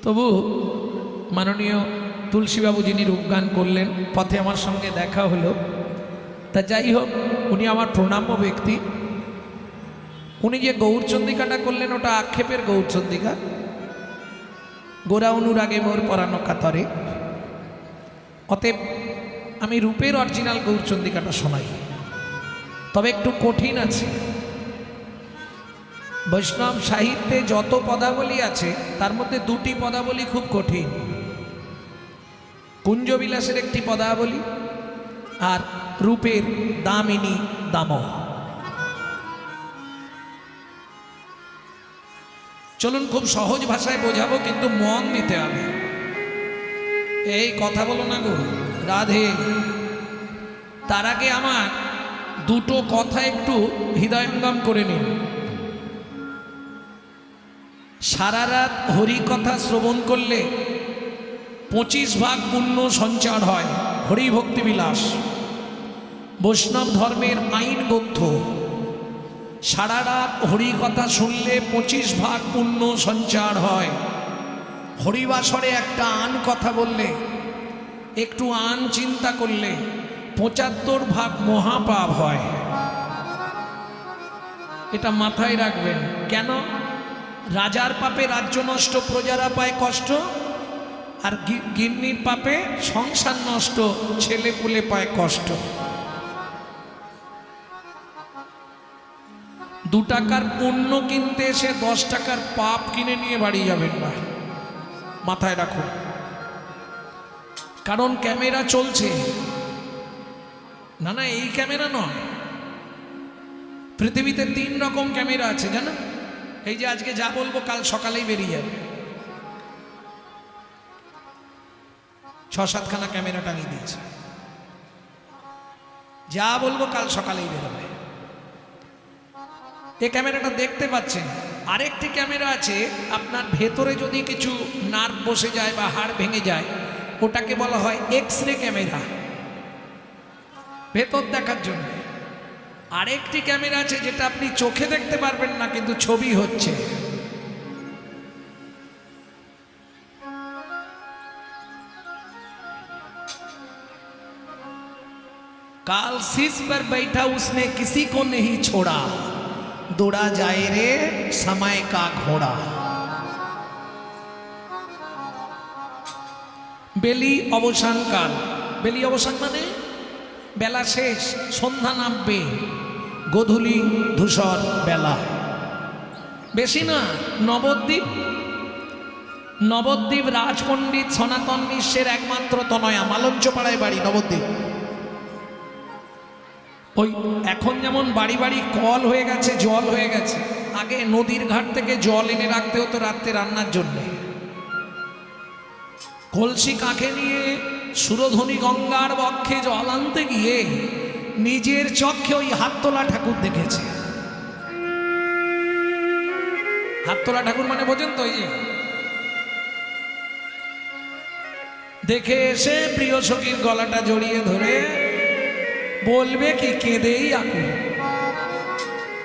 তবু মাননীয় তুলসীবাবু যিনি রূপগান করলেন পথে আমার সঙ্গে দেখা হলো তা যাই হোক উনি আমার প্রণাম্য ব্যক্তি উনি যে গৌরচন্দিকাটা করলেন ওটা আক্ষেপের গৌরচন্দিকা গোরা অনুরাগে মোর পরানো কাতরে অতএব আমি রূপের অরিজিনাল গৌরচন্দিকাটা শোনাই তবে একটু কঠিন আছে বৈষ্ণব সাহিত্যে যত পদাবলী আছে তার মধ্যে দুটি পদাবলী খুব কঠিন কুঞ্জবিলাসের একটি পদাবলী আর রূপের দামিনী দামহ চলুন খুব সহজ ভাষায় বোঝাবো কিন্তু মন দিতে হবে এই কথা বলো না গো রাধে তার আগে আমার দুটো কথা একটু হৃদয়ঙ্গম করে নিন সারা রাত হরি কথা শ্রবণ করলে 25 ভাগ পুণ্য সঞ্চার হয় হরি ভক্তি বিলাস বৈষ্ণব ধর্মের আইনবদ্ধ সারা রাত হরি কথা শুনলে 25 ভাগ পুণ্য সঞ্চার হয় হরিবাসরে একটা আন কথা বললে একটু আন চিন্তা করলে 75 ভাগ মহাপাপ হয় এটা মাথায় রাখবেন কেন রাজার পাপে রাজ্য নষ্ট, প্রজারা পায় কষ্ট, আর গিন্নির পাপে সংসার নষ্ট, ছেলে পুলে পায় কষ্ট। 2 টাকার পুণ্য কিনতে এসে 10 টাকার পাপ কিনে নিয়ে বাড়ি যাবেন না, মাথায় রাখুন। কারণ ক্যামেরা চলছে। না না, এই ক্যামেরা নয়, পৃথিবীতে 3 রকম ক্যামেরা আছে জানো? এই যে আজকে যা বলবো কাল সকালেই বেরিয়ে যাবে, 6-7 খানা ক্যামেরা টাঙিয়ে দিয়েছে, যা বলবো কাল সকালেই বেরোবে। এই ক্যামেরাটা দেখতে পাচ্ছেন। আরেকটি ক্যামেরা আছে, আপনার ভেতরে যদি কিছু নার্ভ বসে যায় বা হাড় ভেঙে যায়, ওটাকে বলা হয় এক্স-রে ক্যামেরা, ভেতর দেখার জন্য। আরেকটি ক্যামেরা আছে যেটা আপনি চোখে দেখতে পারবেন না, কিন্তু ছবি হচ্ছে। काल शीश पर बैठा उसने किसी को नहीं छोड़ा, दौड़ा जाए रे समय का घोड़ा। বেলি অবসান কাল। বেলি অবসান মানে বেলা শেষ, সন্ধ্যা নামবে, গোধূলি ধূসর বেলা। বেশি না, নবদ্বীপ, নবদ্বীপ রাজপণ্ডিত সনাতন মিশ্রের একমাত্র তনয়া, মালঞ্চপাড়ায় বাড়ি নবদ্বীপ। ওই এখন যেমন বাড়ি বাড়ি কল হয়ে গেছে, জল হয়ে গেছে, আগে নদীর ঘাট থেকে জল এনে রাখতে হতো রাত্রে রান্নার জন্যে। কলসি কাঁখে নিয়ে সুরধনী গঙ্গার বক্ষে জল আনতে গিয়ে নিজের চক্ষে ওই হাততোলা ঠাকুর দেখেছে। হাততোলা ঠাকুর মানে বোঝেন তো? ওই যে দেখে এসে প্রিয় সখীর গলাটা জড়িয়ে ধরে বলবে কি, কেঁদেই আকুল,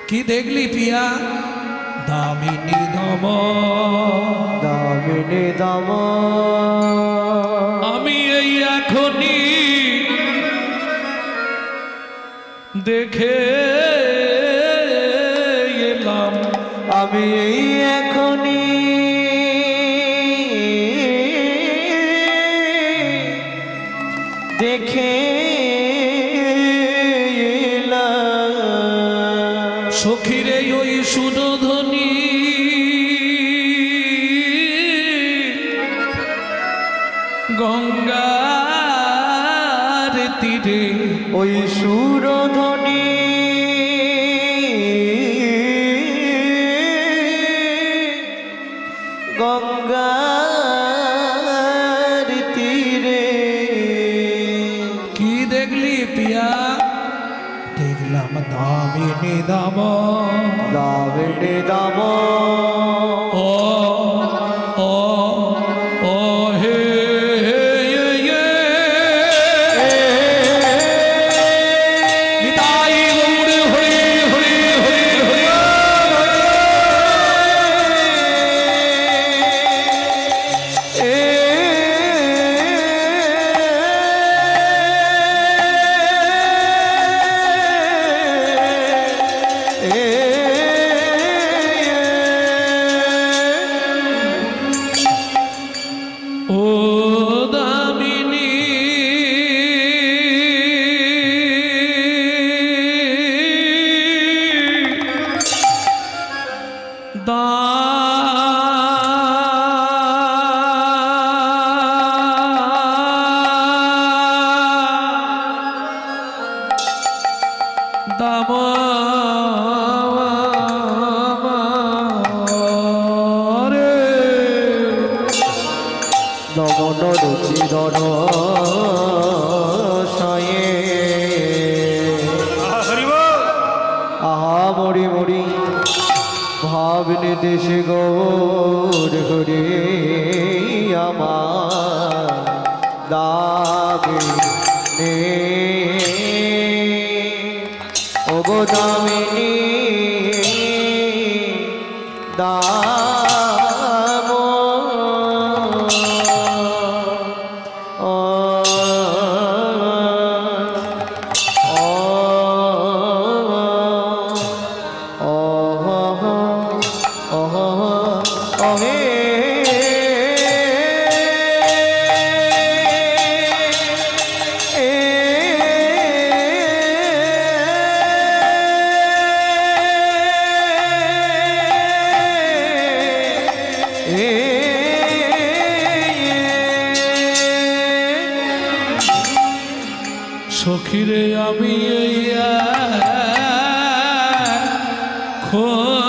কি দেখলি পিয়া? দামিনী দম, দামিনী দাম, আমি এই এখনই দেখে এলাম, আমি এই এখনই দেখে সখীরে ওই সুরধ্বনি গঙ্গার তীরে, ওই সুরধ্বনি গঙ্গার তীরে। কি দেখলি পিয়া? দেখলাম দামিনী দাম, দামিনী দাম, ও ও ও হে নিতাই গৌর হরি হরি হরি হরি। ও দামিনী দাম রে দমন রুচির সয়ে। হরি বল। আহা মরি মরি ভাবনে দেশে গৌর হরে আমার দামিনী, ও গো দামিনী দাম, ও ও ও রহে সখিরে আমি খনি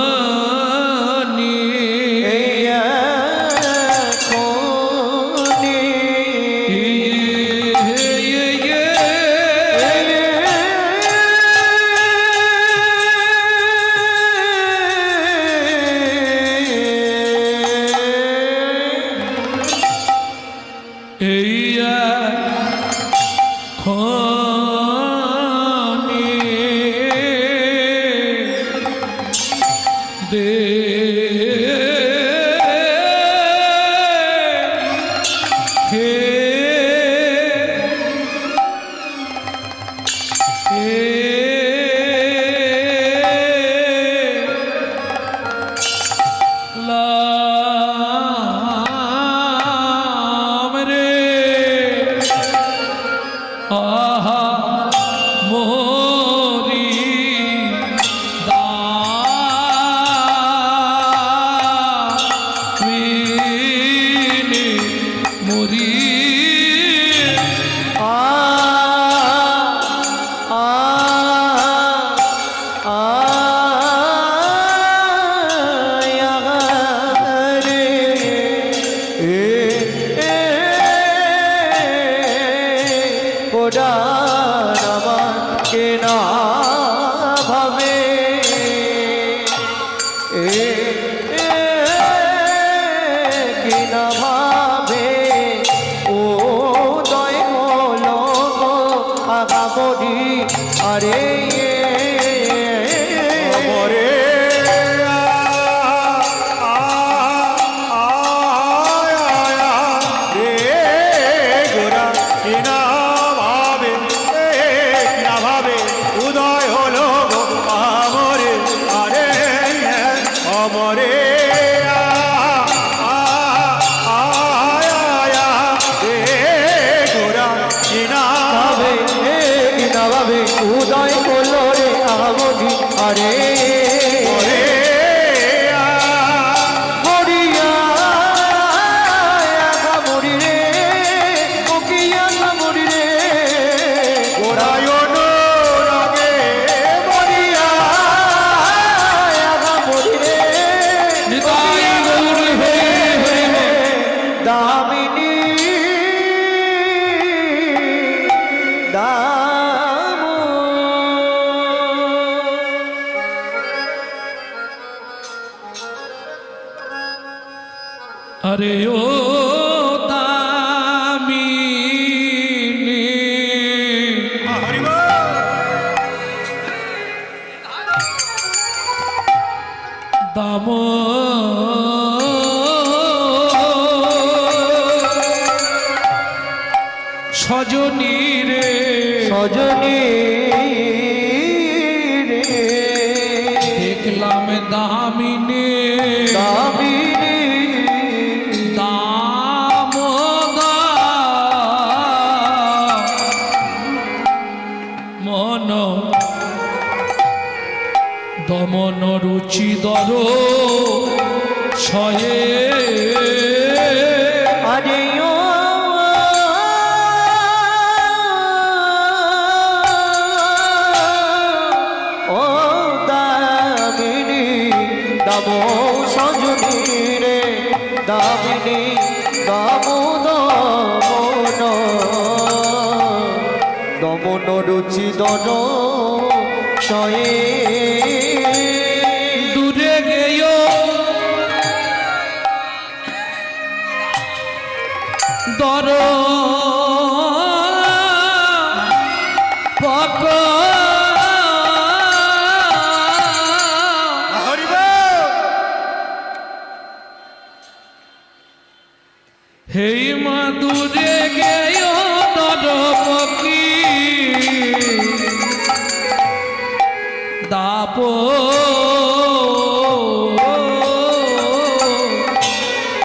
আরে ও দামিনী দাম সজনী রে সজনী রে দেখলাম দামিনী দামিনী মন দমন রুচি দর শয়ে ও দামিনী দাম সজনী রে দামিনী দাম দমন দমন রুচি দন শয়ে দূরে গেয় দর পক হেই মা দূরে গেয় দর পকি দাপ